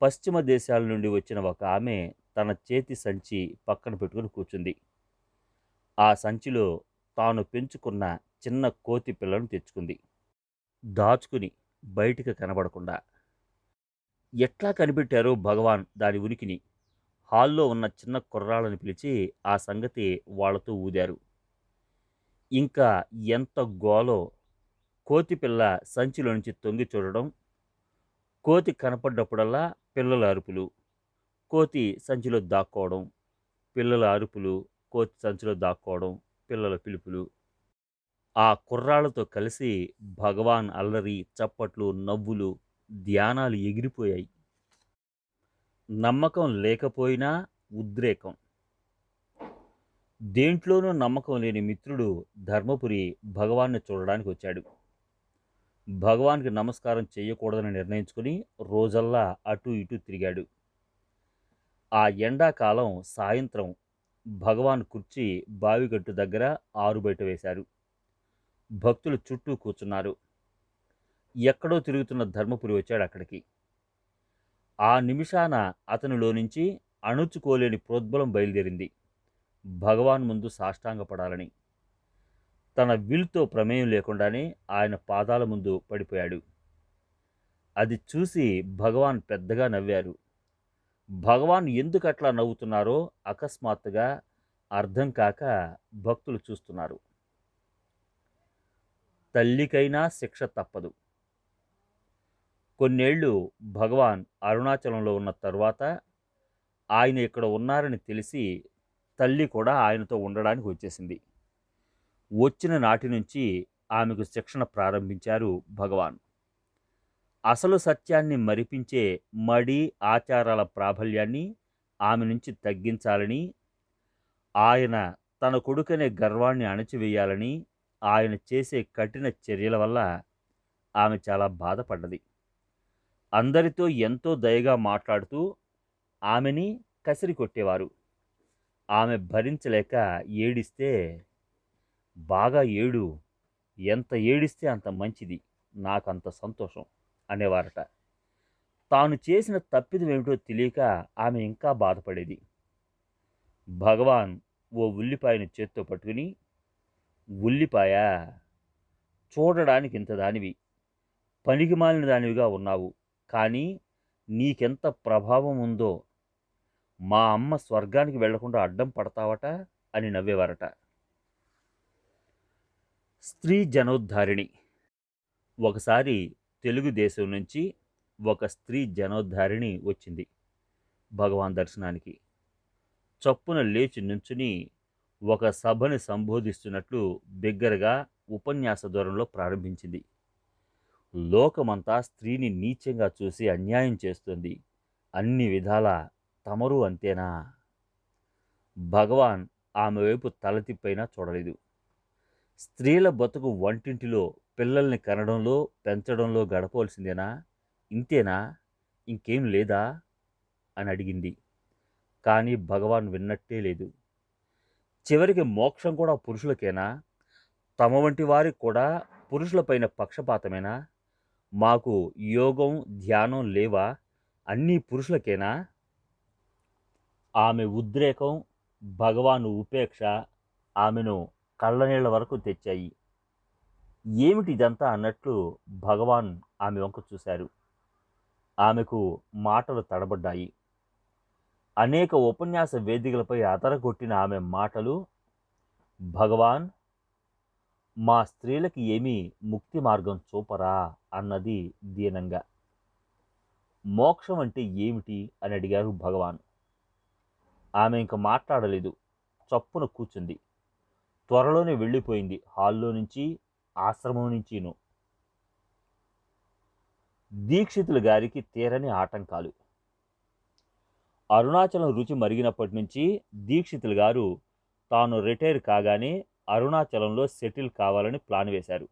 Speaker 1: పశ్చిమ దేశాల నుండి వచ్చిన ఒక ఆమె తన చేతి సంచి పక్కన పెట్టుకుని కూర్చుంది. ఆ సంచిలో తాను పెంచుకున్న చిన్న కోతి పిల్లను తెచ్చుకుంది, దాచుకుని బయటికి కనబడకుండా. ఎట్లా కనిపెట్టారో భగవాన్ దాని ఉనికిని. హాల్లో ఉన్న చిన్న కుర్రాళ్ళని పిలిచి ఆ సంగతి వాళ్లతో ఊదారు. ఇంకా ఎంత గోలో! కోతి పిల్ల సంచిలో నుంచి తొంగి చూడడం, కోతి కనపడ్డప్పుడల్లా పిల్లల అరుపులు, కోతి సంచిలో దాక్కోవడం, పిల్లల అరుపులు, కోతి సంచిలో దాక్కోవడం, పిల్లల పిలుపులు. ఆ కుర్రాళ్లతో కలిసి భగవాన్ అల్లరి, చప్పట్లు, నవ్వులు, ధ్యానాలు ఎగిరిపోయాయి. నమ్మకం లేకపోయినా ఉద్రేకం. దేంట్లోనూ నమ్మకం లేని మిత్రుడు ధర్మపురి భగవాన్ని చూడడానికి వచ్చాడు. భగవాన్కి నమస్కారం చేయకూడదని నిర్ణయించుకుని రోజల్లా అటు ఇటు తిరిగాడు. ఆ ఎండాకాలం సాయంత్రం భగవాన్ కుర్చీ బావిగట్టు దగ్గర ఆరుబయట వేశారు. భక్తులు చుట్టూ కూర్చున్నారు. ఎక్కడో తిరుగుతున్న ధర్మపురి వచ్చాడు అక్కడికి. ఆ నిమిషాన అతనిలో నుంచి అణుచుకోలేని ప్రోద్బలం బయలుదేరింది, భగవాన్ ముందు సాష్టాంగపడాలని. తన విల్తో ప్రమేయం లేకుండానే ఆయన పాదాల ముందు పడిపోయాడు. అది చూసి భగవాన్ పెద్దగా నవ్వారు. భగవాన్ ఎందుకు అట్లా నవ్వుతున్నారో అకస్మాత్తుగా అర్థం కాక భక్తులు చూస్తున్నారు. తల్లికైనా శిక్ష తప్పదు. కొన్నేళ్లు భగవాన్ అరుణాచలంలో ఉన్న తరువాత ఆయన ఇక్కడ ఉన్నారని తెలిసి తల్లి కూడా ఆయనతో ఉండడానికి వచ్చేసింది. వచ్చిన నాటి నుంచి ఆమెకు శిక్షణ ప్రారంభించారు భగవాన్. అసలు సత్యాన్ని మరిపించే మడి ఆచారాల ప్రాబల్యాన్ని ఆమె నుంచి తగ్గించాలని, ఆయన తన కొడుకనే గర్వాన్ని అణచివేయాలని ఆయన చేసే కఠిన చర్యల వల్ల ఆమె చాలా బాధపడ్డది. అందరితో ఎంతో దయగా మాట్లాడుతూ ఆమెని కసిరి కొట్టేవారు. ఆమె భరించలేక ఏడిస్తే, బాగా ఏడు, ఎంత ఏడిస్తే అంత మంచిది, నాకంత సంతోషం అనేవారట. తాను చేసిన తప్పిదం ఏమిటో తెలియక ఆమె ఇంకా బాధపడేది. భగవాన్ ఓ ఉల్లిపాయను చేత్తో పట్టుకుని, ఉల్లిపాయ, చూడడానికి ఇంత దానివి, పనికిమాలిన దానివిగా ఉన్నావు, కానీ నీకెంత ప్రభావం ఉందో, మా అమ్మ స్వర్గానికి వెళ్లకుండా అడ్డం పడతావట అని నవ్వేవారట. స్త్రీ జనోద్ధారిణి. ఒకసారి తెలుగుదేశం నుంచి ఒక స్త్రీ జనోద్ధారిణి వచ్చింది భగవాన్ దర్శనానికి. చప్పున లేచి నుంచుని ఒక సభని సంబోధిస్తున్నట్లు బిగ్గరగా ఉపన్యాస ధోరణిలో ప్రారంభించింది. లోకమంతా స్త్రీని నీచంగా చూసి అన్యాయం చేస్తుంది, అన్ని విధాల తమరు అంతేనా? భగవాన్ ఆమె వైపు తల తిప్పైనా చూడలేదు. స్త్రీల బతుకు వంటింటిలో పిల్లల్ని కనడంలో పెంచడంలో గడపవలసిందేనా? ఇంతేనా? ఇంకేం లేదా అని అడిగింది. కానీ భగవాన్ విన్నట్టే లేదు. చివరికి మోక్షం కూడా పురుషులకేనా? తమ వంటి వారికి కూడా పురుషులపైన పక్షపాతమేనా? మాకు యోగం, ధ్యానం లేవా? అన్నీ పురుషులకేనా? ఆమె ఉద్రేకం, భగవాను ఉపేక్ష ఆమెను కళ్ళనీళ్ల వరకు తెచ్చాయి. ఏమిటి ఇదంతా అన్నట్లు భగవాన్ ఆమె వంక చూశారు. ఆమెకు మాటలు తడబడ్డాయి. అనేక ఉపన్యాస వేదికలపై అదరగొట్టిన ఆమె మాటలు, భగవాన్, మా స్త్రీలకి ఏమీ ముక్తి మార్గం చూపరా అన్నది దీనంగా. మోక్షం అంటే ఏమిటి అని అడిగారు భగవాన్. ఆమె ఇంక మాట్లాడలేదు. చప్పున కూర్చుంది. త్వరలోనే వెళ్ళిపోయింది హాల్లో నుంచి, ఆశ్రమం నుంచిను. దీక్షితులు గారికి తీరని ఆటంకాలు. అరుణాచలం రుచి మరిగినప్పటి నుంచి దీక్షితులు గారు తాను రిటైర్ కాగానే అరుణాచలంలో సెటిల్ కావాలని ప్లాన్ వేశారు.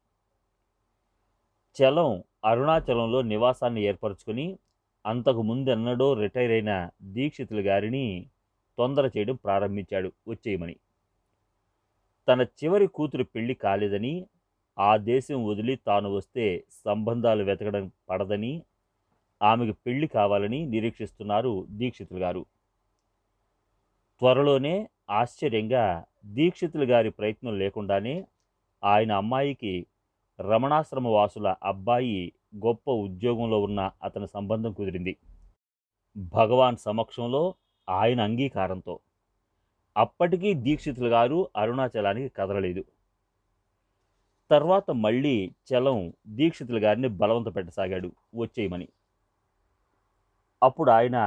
Speaker 1: చలం అరుణాచలంలో నివాసాన్ని ఏర్పరచుకుని అంతకు ముందెన్నడో రిటైర్ అయిన దీక్షితులు గారిని తొందర చేయడం ప్రారంభించాడు వచ్చేయమని. తన చివరి కూతురు పెళ్లి కాలేదని, ఆ దేశం వదిలి తాను వస్తే సంబంధాలు వెతకడం పడదని, ఆమెకు పెళ్లి కావాలని నిరీక్షిస్తున్నారు దీక్షితులు గారు. త్వరలోనే ఆశ్చర్యంగా దీక్షితులు గారి ప్రయత్నం లేకుండానే ఆయన అమ్మాయికి రమణాశ్రమ వాసుల అబ్బాయి గొప్ప ఉద్యోగంలో ఉన్న అతని సంబంధం కుదిరింది. భగవాన్ సమక్షంలో, ఆయన అంగీకారంతో. అప్పటికీ దీక్షితులు గారు అరుణాచలానికి కదలలేదు. తర్వాత మళ్ళీ చలం దీక్షితులు గారిని బలవంత పెట్టసాగాడు వచ్చేయమని. అప్పుడు ఆయన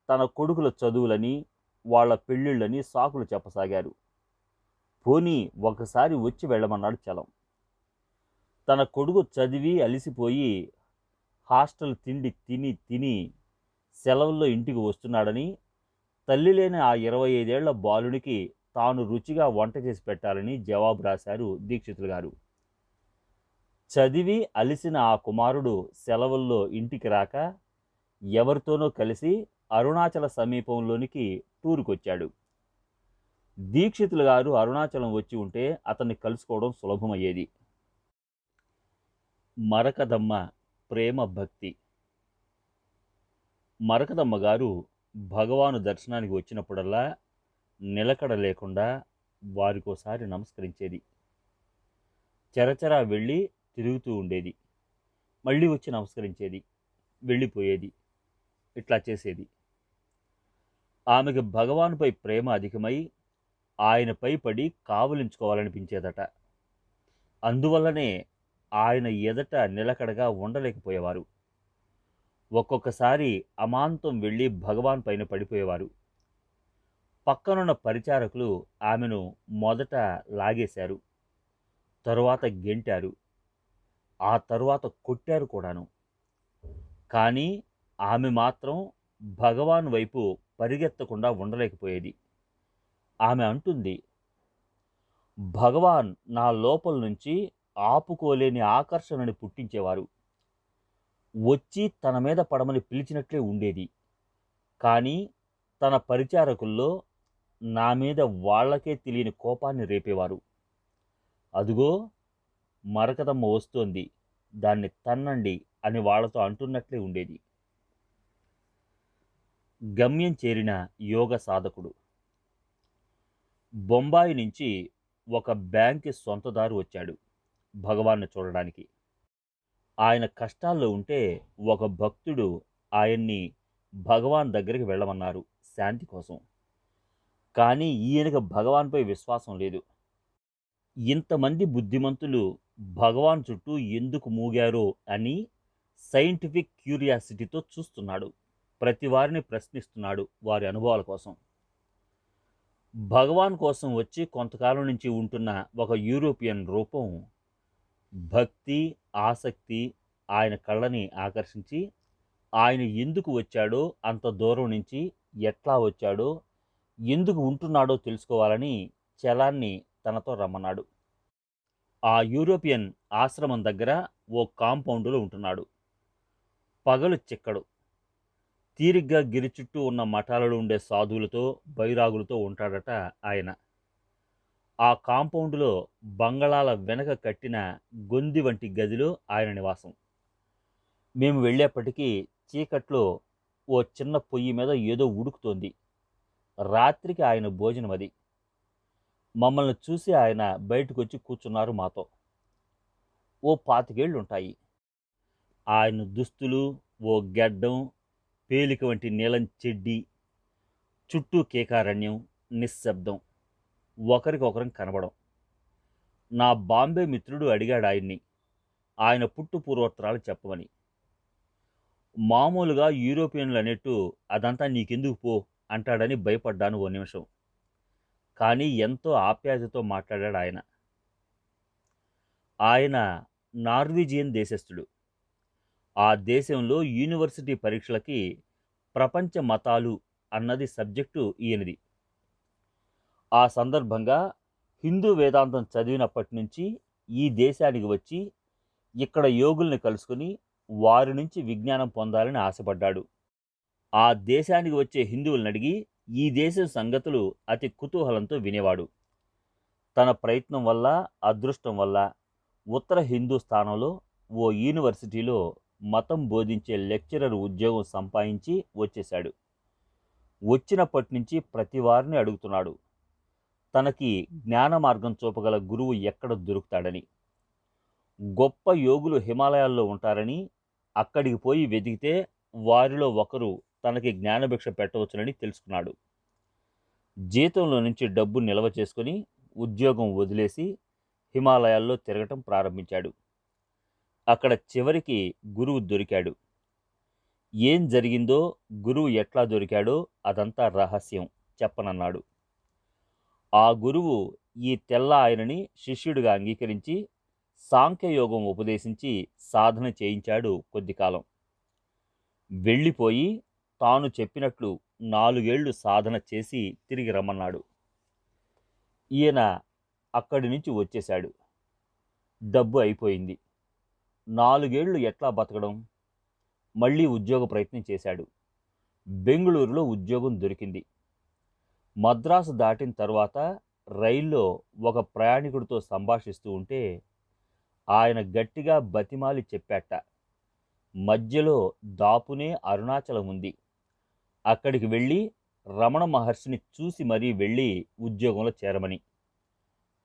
Speaker 1: తన కొడుకుల చదువులని, వాళ్ళ పెళ్ళిళ్ళని సాకులు చెప్పసాగారు. పోనీ ఒకసారి వచ్చి వెళ్ళమన్నాడు చలం. తన కొడుకు చదివి అలిసిపోయి హాస్టల్ తిండి తిని తిని సెలవుల్లో ఇంటికి వస్తున్నాడని, తల్లి లేని ఆ 25 ఏళ్ల బాలునికి తాను రుచిగా వంట చేసి పెట్టాలని జవాబు రాశారు దీక్షితులు గారు. చదివి అలిసిన ఆ కుమారుడు సెలవుల్లో ఇంటికి రాక ఎవరితోనో కలిసి అరుణాచల సమీపంలోనికి టూరుకొచ్చాడు. దీక్షితులు గారు అరుణాచలం వచ్చి ఉంటే అతన్ని కలుసుకోవడం సులభమయ్యేది. మరకదమ్మ ప్రేమ భక్తి. మరకదమ్మ గారు భగవాను దర్శనానికి వచ్చినప్పుడల్లా నిలకడ లేకుండా వారికోసారి నమస్కరించేది. చెరచెరా వెళ్ళి తిరుగుతూ ఉండేది. మళ్ళీ వచ్చి నమస్కరించేది, వెళ్ళిపోయేది. ఇట్లా చేసేది. ఆమెకు భగవానుపై ప్రేమ అధికమై ఆయనపై పడి కావులించుకోవాలనిపించేదట. అందువల్లనే ఆయన ఎదట నిలకడగా ఉండలేకపోయేవారు. ఒక్కొక్కసారి అమాంతం వెళ్ళి భగవాన్ పైన పడిపోయేవారు. పక్కనున్న పరిచారకులు ఆమెను మొదట లాగేశారు, తరువాత గెంటారు, ఆ తరువాత కొట్టారు కూడాను. కానీ ఆమె మాత్రం భగవాన్ వైపు పరిగెత్తకుండా ఉండలేకపోయేది. ఆమె అంటుంది, భగవాన్ నా లోపల నుంచి ఆపుకోలేని ఆకర్షణని పుట్టించేవారు. వచ్చి తన మీద పడమని పిలిచినట్లే ఉండేది. కానీ తన పరిచారకుల్లో నా మీద వాళ్లకే తెలియని కోపాన్ని రేపేవారు. అదుగో మరకదమ్మ వస్తోంది, దాన్ని తన్నండి అని వాళ్లతో అంటున్నట్లే ఉండేది. గమ్యం చేరిన యోగ సాధకుడు. బొంబాయి నుంచి ఒక బ్యాంకి సొంతదారు వచ్చాడు భగవాన్ని చూడడానికి. ఆయన కష్టాల్లో ఉంటే ఒక భక్తుడు ఆయన్ని భగవాన్ దగ్గరికి వెళ్ళమన్నారు శాంతి కోసం. కానీ ఈయనకు భగవాన్పై విశ్వాసం లేదు. ఇంతమంది బుద్ధిమంతులు భగవాన్ చుట్టూ ఎందుకు మూగారో అని సైంటిఫిక్ క్యూరియాసిటీతో చూస్తున్నాడు. ప్రతి వారిని ప్రశ్నిస్తున్నాడు వారి అనుభవాల కోసం. భగవాన్ కోసం వచ్చి కొంతకాలం నుంచి ఉంటున్న ఒక యూరోపియన్ రూపం భక్తి, ఆసక్తి ఆయన కళ్ళని ఆకర్షించి ఆయన ఎందుకు వచ్చాడో, అంత దూరం నుంచి ఎట్లా వచ్చాడో, ఎందుకు ఉంటున్నాడో తెలుసుకోవాలని చలాన్ని తనతో రమ్మన్నాడు. ఆ యూరోపియన్ ఆశ్రమం దగ్గర ఓ కాంపౌండ్లో ఉంటున్నాడు. పగలు చిక్కడు. తీరిగ్గా గిరి చుట్టూ ఉన్న మఠాలలో ఉండే సాధువులతో బైరాగులతో ఉంటాడట ఆయన. ఆ కాంపౌండ్‌లో బంగళాల వెనక కట్టిన గొంది వంటి గదిలో ఆయన నివాసం. మేము వెళ్ళేప్పటికి చీకట్లో ఓ చిన్న పొయ్యి మీద ఏదో ఉడుకుతోంది. రాత్రికి ఆయన భోజనమది. మమ్మల్ని చూసి ఆయన బయటకొచ్చి కూర్చున్నారు మాతో. ఓ 25 ఏళ్లుంటాయి. ఆయన దుస్తులు, ఓ గెడ్డం, పేలిక వంటి నీలం చెడ్డీ, చుట్టూ కీకారణ్యం, నిశ్శబ్దం. ఒకరికొకరం కనబడం. నా బాంబే మిత్రుడు అడిగాడాయన్ని, ఆయన పుట్టు పూర్వోత్తరాలు చెప్పమని. మామూలుగా యూరోపియన్‌లనేట్టు అదంతా నీకెందుకు పో అంటాడని భయపడ్డాను ఓ నిమిషం. కానీ ఎంతో ఆప్యాయతతో మాట్లాడాడాయన. ఆయన నార్వీజియన్ దేశస్థుడు. ఆ దేశంలో యూనివర్సిటీ పరీక్షలకి ప్రపంచ మతాలు అన్నది సబ్జెక్టు ఈయనది. ఆ సందర్భంగా హిందూ వేదాంతం చదివినప్పటి నుంచి ఈ దేశానికి వచ్చి ఇక్కడ యోగుల్ని కలుసుకుని వారి నుంచి విజ్ఞానం పొందాలని ఆశపడ్డాడు. ఆ దేశానికి వచ్చే హిందువులను అడిగి ఈ దేశం సంగతులు అతి కుతూహలంతో వినేవాడు. తన ప్రయత్నం వల్ల, అదృష్టం వల్ల ఉత్తర హిందూస్థానంలో ఓ యూనివర్సిటీలో మతం బోధించే లెక్చరర్ ఉద్యోగం సంపాదించి వచ్చేశాడు. వచ్చినప్పటి నుంచి ప్రతి వారిని అడుగుతున్నాడు తనకి జ్ఞాన మార్గం చూపగల గురువు ఎక్కడ దొరుకుతాడని. గొప్ప యోగులు హిమాలయాల్లో ఉంటారని, అక్కడికి పోయి వెతికితే వారిలో ఒకరు తనకి జ్ఞానభిక్ష పెట్టవచ్చునని తెలుసుకున్నాడు. జీతంలో నుంచి డబ్బు నిల్వ చేసుకుని ఉద్యోగం వదిలేసి హిమాలయాల్లో తిరగటం ప్రారంభించాడు. అక్కడ చివరికి గురువు దొరికాడు. ఏం జరిగిందో, గురువు ఎట్లా దొరికాడో అదంతా రహస్యం, చెప్పనన్నాడు. ఆ గురువు ఈ తెల్ల ఆయనని శిష్యుడిగా అంగీకరించి సాంఖ్యయోగం ఉపదేశించి సాధన చేయించాడు కొద్ది కాలం. వెళ్ళిపోయి తాను చెప్పినట్లు 4 ఏళ్లు సాధన చేసి తిరిగి రమ్మన్నాడు. ఈయన అక్కడి నుంచి వచ్చేశాడు. డబ్బు అయిపోయింది. 4 ఏళ్లు ఎట్లా బతకడం? మళ్ళీ ఉద్యోగ ప్రయత్నం చేశాడు. బెంగుళూరులో ఉద్యోగం దొరికింది. మద్రాసు దాటిన తర్వాత రైల్లో ఒక ప్రయాణికుడితో సంభాషిస్తూ ఉంటే ఆయన గట్టిగా బతిమాలి చెప్పాట, మధ్యలో దాపునే అరుణాచలం ఉంది, అక్కడికి వెళ్ళి రమణ మహర్షిని చూసి మరీ వెళ్ళి ఉద్యోగంలో చేరమని.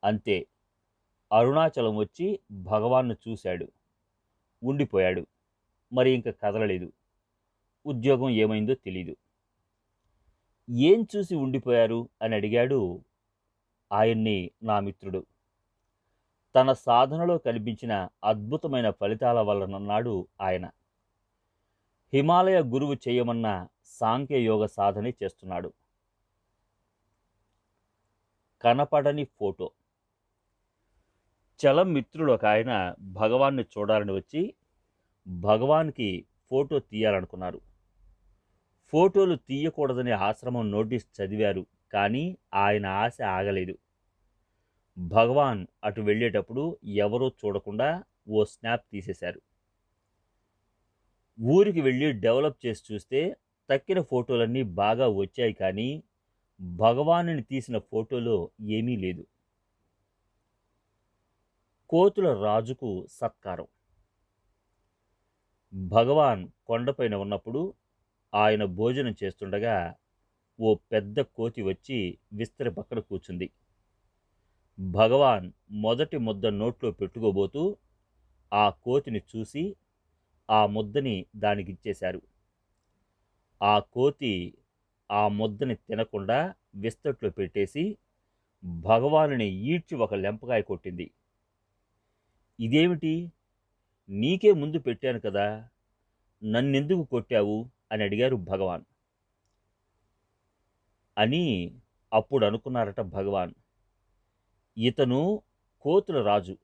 Speaker 1: అంతే, అరుణాచలం వచ్చి భగవాన్ను చూశాడు, ఉండిపోయాడు. మరి ఇంక కదలలేదు. ఉద్యోగం ఏమైందో తెలీదు. ఏం చూసి ఉండిపోయారు అని అడిగాడు ఆయన్ని నా మిత్రుడు. తన సాధనలో కనిపించిన అద్భుతమైన ఫలితాల వల్లనన్నాడు ఆయన. హిమాలయ గురువు చేయమన్న సాంఖ్యయోగ సాధనే చేస్తున్నాడు. కనపడని ఫోటో. చలం మిత్రుడు ఒక ఆయన భగవాన్ని చూడాలని వచ్చి భగవాన్కి ఫోటో తీయాలనుకున్నారు. ఫోటోలు తీయకూడదని ఆశ్రమం నోటీస్ చదివారు, కానీ ఆయన ఆశ ఆగలేదు. భగవాన్ అటు వెళ్ళేటప్పుడు ఎవరూ చూడకుండా ఓ స్నాప్ తీసేశారు. ఊరికి వెళ్ళి డెవలప్ చేసి చూస్తే తక్కిన ఫోటోలన్నీ బాగా వచ్చాయి, కానీ భగవానుని తీసిన ఫోటోలో ఏమీ లేదు. కోతుల రాజుకు సత్కారం. భగవాన్ కొండపైన ఉన్నప్పుడు ఆయన భోజనం చేస్తుండగా ఓ పెద్ద కోతి వచ్చి విస్తరి పక్కన కూర్చుంది. భగవాన్ మొదటి ముద్ద నోట్లో పెట్టుకోబోతూ ఆ కోతిని చూసి ఆ ముద్దని దానికిచ్చేశారు. ఆ కోతి ఆ ముద్దని తినకుండా విస్తట్లో పెట్టేసి భగవానుని ఈడ్చి ఒక లెంపకాయ కొట్టింది. ఇదేమిటి, నీకే ముందు పెట్టాను కదా, నన్నెందుకు కొట్టావు అని అడిగారు భగవాన్. అని అప్పుడు అనుకున్నారట భగవాన్, ఇతను కోతుల రాజు,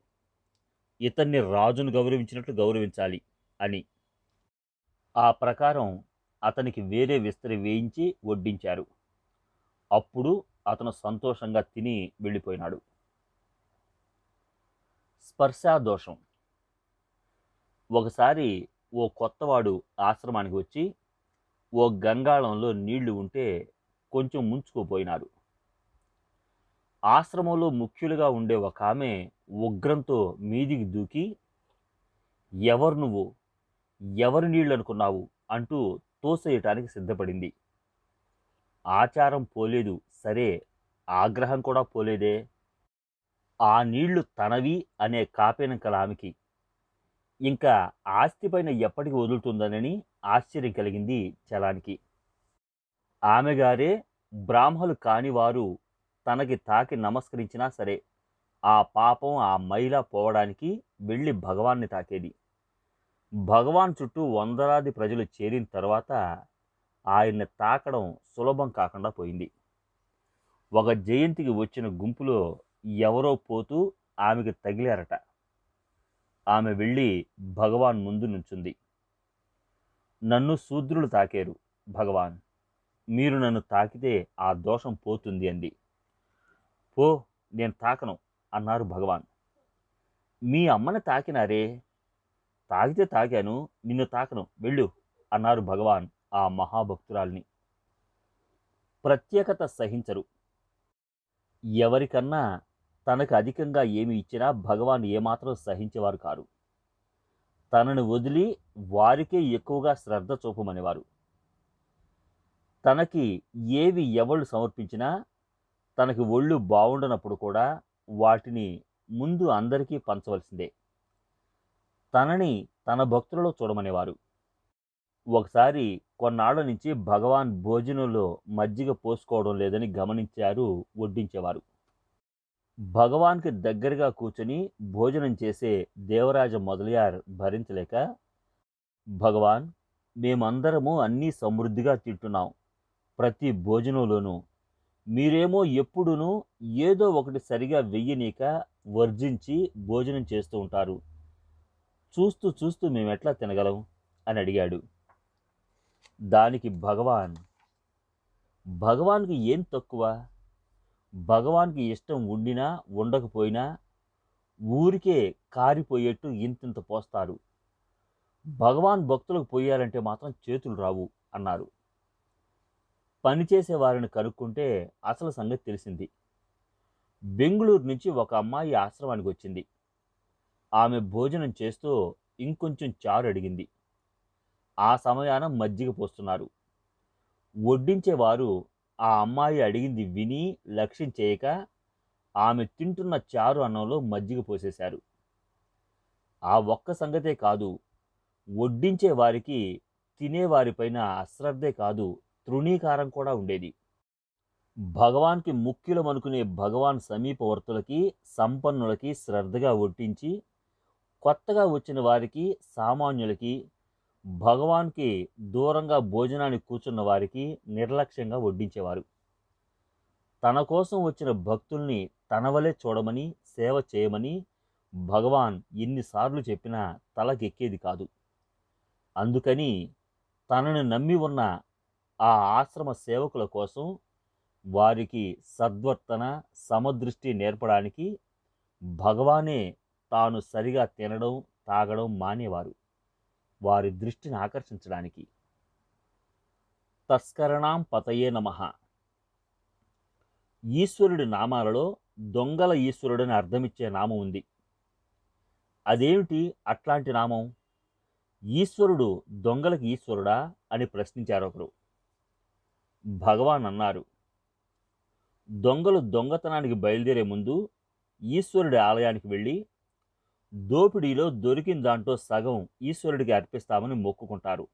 Speaker 1: ఇతన్ని రాజును గౌరవించినట్లు గౌరవించాలి అని. ఆ ప్రకారం అతనికి వేరే విస్తరి వేయించి వడ్డించారు. అప్పుడు అతను సంతోషంగా తిని వెళ్ళిపోయినాడు. స్పర్శాదోషం. ఒకసారి ఓ కొత్తవాడు ఆశ్రమానికి వచ్చి ఓ గంగాళంలో నీళ్లు ఉంటే కొంచెం ముంచుకుపోయినారు. ఆశ్రమంలో ముఖ్యులుగా ఉండే ఒక ఆమె ఉగ్రంతో మీదికి దూకి, ఎవరు నువ్వు, ఎవరి నీళ్ళు అనుకున్నావు అంటూ తోసేయటానికి సిద్ధపడింది. ఆచారం పోలేదు సరే, ఆగ్రహం కూడా పోలేదే. ఆ నీళ్లు తనవి అనే కాపేనం ఆమెకి ఇంకా ఆస్తిపైన ఎప్పటికి వదులుతుందనని ఆశ్చర్యం కలిగింది చలానికి. ఆమెగారే బ్రాహ్మలు కానివారు తనకి తాకి నమస్కరించినా సరే ఆ పాపం ఆ మైల పోవడానికి వెళ్ళి భగవాన్ని తాకేది. భగవాన్ చుట్టూ వందలాది ప్రజలు చేరిన తర్వాత ఆయన్ని తాకడం సులభం కాకుండా పోయింది. ఒక జయంతికి వచ్చిన గుంపులో ఎవరో పోతూ ఆమెకు తగిలారట. ఆమె వెళ్ళి భగవాన్ ముందు నుంచుంది. నన్ను శూద్రులు తాకారు భగవాన్, మీరు నన్ను తాకితే ఆ దోషం పోతుంది అంది. పో, నేను తాకను అన్నారు భగవాన్. మీ అమ్మని తాకినారే. తాకితే తాకాను, నిన్ను తాకను, వెళ్ళు అన్నారు భగవాన్ ఆ మహాభక్తురాల్ని. ప్రత్యేకత సహించరు. ఎవరికన్నా తనకు అధికంగా ఏమి ఇచ్చినా భగవాన్ ఏమాత్రం సహించేవారు కారు. తనను వదిలి వారికే ఎక్కువగా శ్రద్ధ చూపమనేవారు. తనకి ఏవి ఎవళ్ళు సమర్పించినా తనకి ఒళ్ళు బాగుండనప్పుడు కూడా వాటిని ముందు అందరికీ పంచవలసిందే. తనని తన భక్తులలో చూడమనేవారు. ఒకసారి కొన్నాళ్ల నుంచి భగవాన్ భోజనంలో మజ్జిగ పోసుకోవడం లేదని గమనించారు వడ్డించేవారు. భగవాన్కి దగ్గరగా కూర్చొని భోజనం చేసే దేవరాజ మొదలయార్ భరించలేక, భగవాన్, మేమందరము అన్నీ సమృద్ధిగా తింటున్నాం ప్రతి భోజనంలోనూ, మీరేమో ఎప్పుడునూ ఏదో ఒకటి సరిగా వెయ్యనీక వర్జించి భోజనం చేస్తూ ఉంటారు. చూస్తూ చూస్తూ మేమెట్లా తినగలం అని అడిగాడు. దానికి భగవాన్కి ఏం తక్కువ? భగవాన్కి ఇష్టం ఉండినా ఉండకపోయినా ఊరికే కారిపోయేట్టు ఇంతింత పోస్తారు. భగవాన్ భక్తులకు పోయాలంటే మాత్రం చేతులు రావు అన్నారు. పనిచేసే వారిని కనుక్కుంటే అసలు సంగతి తెలిసింది. బెంగుళూరు నుంచి ఒక అమ్మాయి ఆశ్రమానికి వచ్చింది. ఆమె భోజనం చేస్తూ ఇంకొంచెం చారు అడిగింది. ఆ సమయాన మజ్జిగ పోస్తున్నారు. వడ్డించేవారు ఆ అమ్మాయి అడిగింది విని లక్ష్యం చేయక ఆమె తింటున్న చారు అన్నంలో మజ్జిగ పోసేశారు. ఆ ఒక్క సంగతే కాదు, వడ్డించే వారికి తినేవారిపైన అశ్రద్ధే కాదు, తృణీకారం కూడా ఉండేది. భగవాన్కి ముఖ్యులమనుకునే భగవాన్ సమీపవర్తులకి, సంపన్నులకి శ్రద్ధగా వడ్డించి, కొత్తగా వచ్చిన వారికి, సామాన్యులకి, భగవాన్కి దూరంగా భోజనానికి కూర్చున్న వారికి నిర్లక్ష్యంగా వడ్డించేవారు. తన కోసం వచ్చిన భక్తుల్ని తన వలె చూడమని, సేవ చేయమని భగవాన్ ఎన్నిసార్లు చెప్పినా తలకెక్కేది కాదు. అందుకని తనను నమ్మి ఉన్న ఆ ఆశ్రమ సేవకుల కోసం వారికి సద్వర్తన, సమదృష్టి నేర్పడానికి భగవానే తాను సరిగా తినడం, తాగడం మానేవారు, వారి దృష్టిని ఆకర్షించడానికి. తస్కరణాం పతయే నమః. ఈశ్వరుడి నామాలలో దొంగల ఈశ్వరుడని అర్థమిచ్చే నామం ఉంది. అదేమిటి అట్లాంటి నామం? ఈశ్వరుడు దొంగలకి ఈశ్వరుడా అని ప్రశ్నించారు ఒకరు. భగవాన్ అన్నారు, దొంగలు దొంగతనానికి బయలుదేరే ముందు ఈశ్వరుడి ఆలయానికి వెళ్ళి దోపిడీలో దొరికిన దాంట్లో సగం ఈశ్వరుడికి అర్పిస్తామని మొక్కుకుంటారు.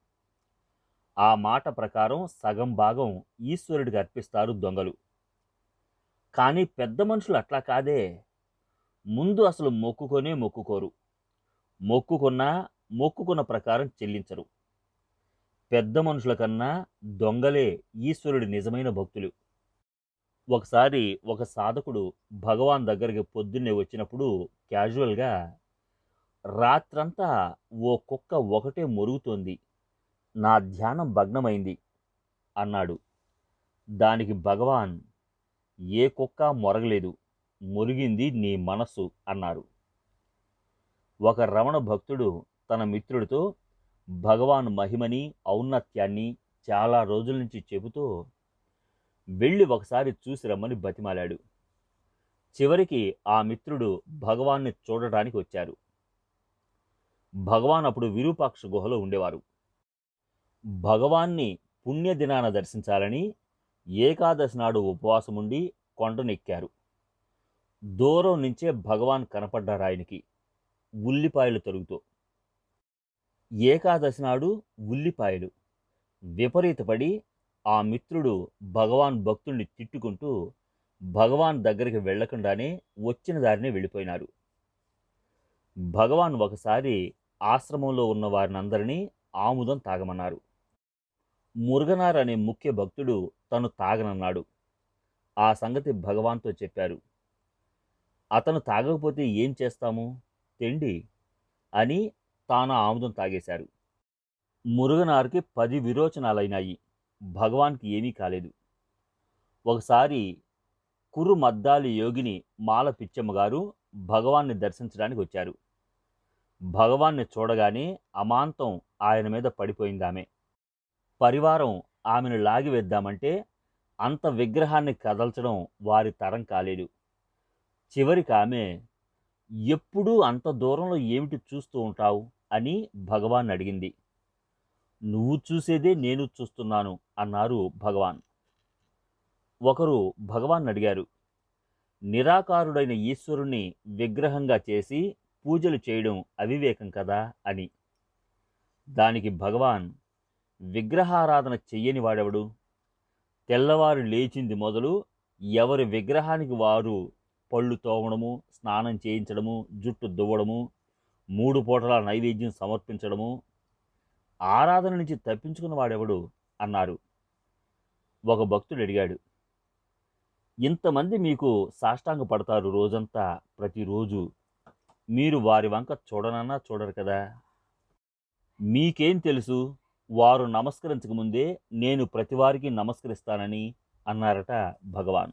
Speaker 1: ఆ మాట ప్రకారం సగం భాగం ఈశ్వరుడికి అర్పిస్తారు దొంగలు. కానీ పెద్ద మనుషులు అట్లా కాదే. ముందు అసలు మొక్కుకోరు. మొక్కుకున్న ప్రకారం చెల్లించరు. పెద్ద మనుషుల కన్నా దొంగలే ఈశ్వరుడి నిజమైన భక్తులు. ఒకసారి ఒక సాధకుడు భగవాన్ దగ్గరికి పొద్దున్నే వచ్చినప్పుడు క్యాజువల్గా, రాత్రంతా ఓ కుక్క ఒకటే మొరుగుతోంది, నా ధ్యానం భగ్నమైంది అన్నాడు. దానికి భగవాన్, ఏ కుక్క మొరగలేదు, మొరిగింది నీ మనస్సు అన్నారు. ఒక రమణ భక్తుడు తన మిత్రుడితో భగవాన్ మహిమని, ఔన్నత్యాన్ని, చాలా రోజుల నుంచి చెబుతూ వెళ్ళి ఒకసారి చూసి రమ్మని బతిమాలాడు. చివరికి ఆ మిత్రుడు భగవాన్ని చూడటానికి వచ్చారు. భగవాన్ అప్పుడు విరూపాక్ష గుహలో ఉండేవారు. భగవాన్ని పుణ్యదినాన దర్శించాలని ఏకాదశి నాడు ఉపవాసముండి కొండనెక్కారు. దూరం నుంచే భగవాన్ కనపడ్డారాయనికి ఉల్లిపాయలు తరుగుతూ. ఏకాదశి నాడు ఉల్లిపాయలు విపరీతపడి ఆ మిత్రుడు భగవాన్ భక్తుణ్ణి తిట్టుకుంటూ భగవాన్ దగ్గరికి వెళ్లకుండానే వచ్చిన దారినే వెళ్ళిపోయినారు. భగవాన్ ఒకసారి ఆశ్రమంలో ఉన్న వారినందరినీ ఆముదం తాగమన్నారు. మురుగనార్ అనే ముఖ్య భక్తుడు తను తాగనన్నాడు. ఆ సంగతి భగవాన్తో చెప్పారు. అతను తాగకపోతే ఏం చేస్తాము, తెండి అని తాను ఆముదం తాగేశారు. మురుగనార్కి 10 విరోచనాలైనాయి. భగవాన్కి ఏమీ కాలేదు. ఒకసారి కురు మద్దాలి యోగిని మాల పిచ్చమ్మగారు భగవాన్ని దర్శించడానికి వచ్చారు. భగవాన్ని చూడగానే అమాంతం ఆయన మీద పడిపోయిందామె. పరివారం ఆమెను లాగివేద్దామంటే అంత విగ్రహాన్ని కదల్చడం వారి తరం కాలేదు. చివరికి ఆమె, ఎప్పుడూ అంత దూరంలో ఏమిటి చూస్తూ ఉంటావు అని భగవాన్ అడిగింది. నువ్వు చూసేదే నేను చూస్తున్నాను అన్నారు భగవాన్. ఒకరు భగవాన్ అడిగారు, నిరాకారుడైన ఈశ్వరుణ్ణి విగ్రహంగా చేసి పూజలు చేయడం అవివేకం కదా అని. దానికి భగవాన్, విగ్రహారాధన చెయ్యని వాడెవడు? తెల్లవారు లేచింది మొదలు ఎవరి విగ్రహానికి వారు పళ్ళు తోమడము, స్నానం చేయించడము, జుట్టు దువ్వడము, 3 పూటల నైవేద్యం సమర్పించడము, ఆరాధన నుంచి తప్పించుకున్న వాడెవడు అన్నారు. ఒక భక్తుడు అడిగాడు, ఇంతమంది మీకు సాష్టాంగ పడతారు రోజంతా, ప్రతిరోజు, మీరు వారి వంక చూడనన్నా చూడరు కదా. మీకేం తెలుసు వారు నమస్కరించకముందే నేను ప్రతివారికి నమస్కరిస్తానని అన్నారట భగవాన్.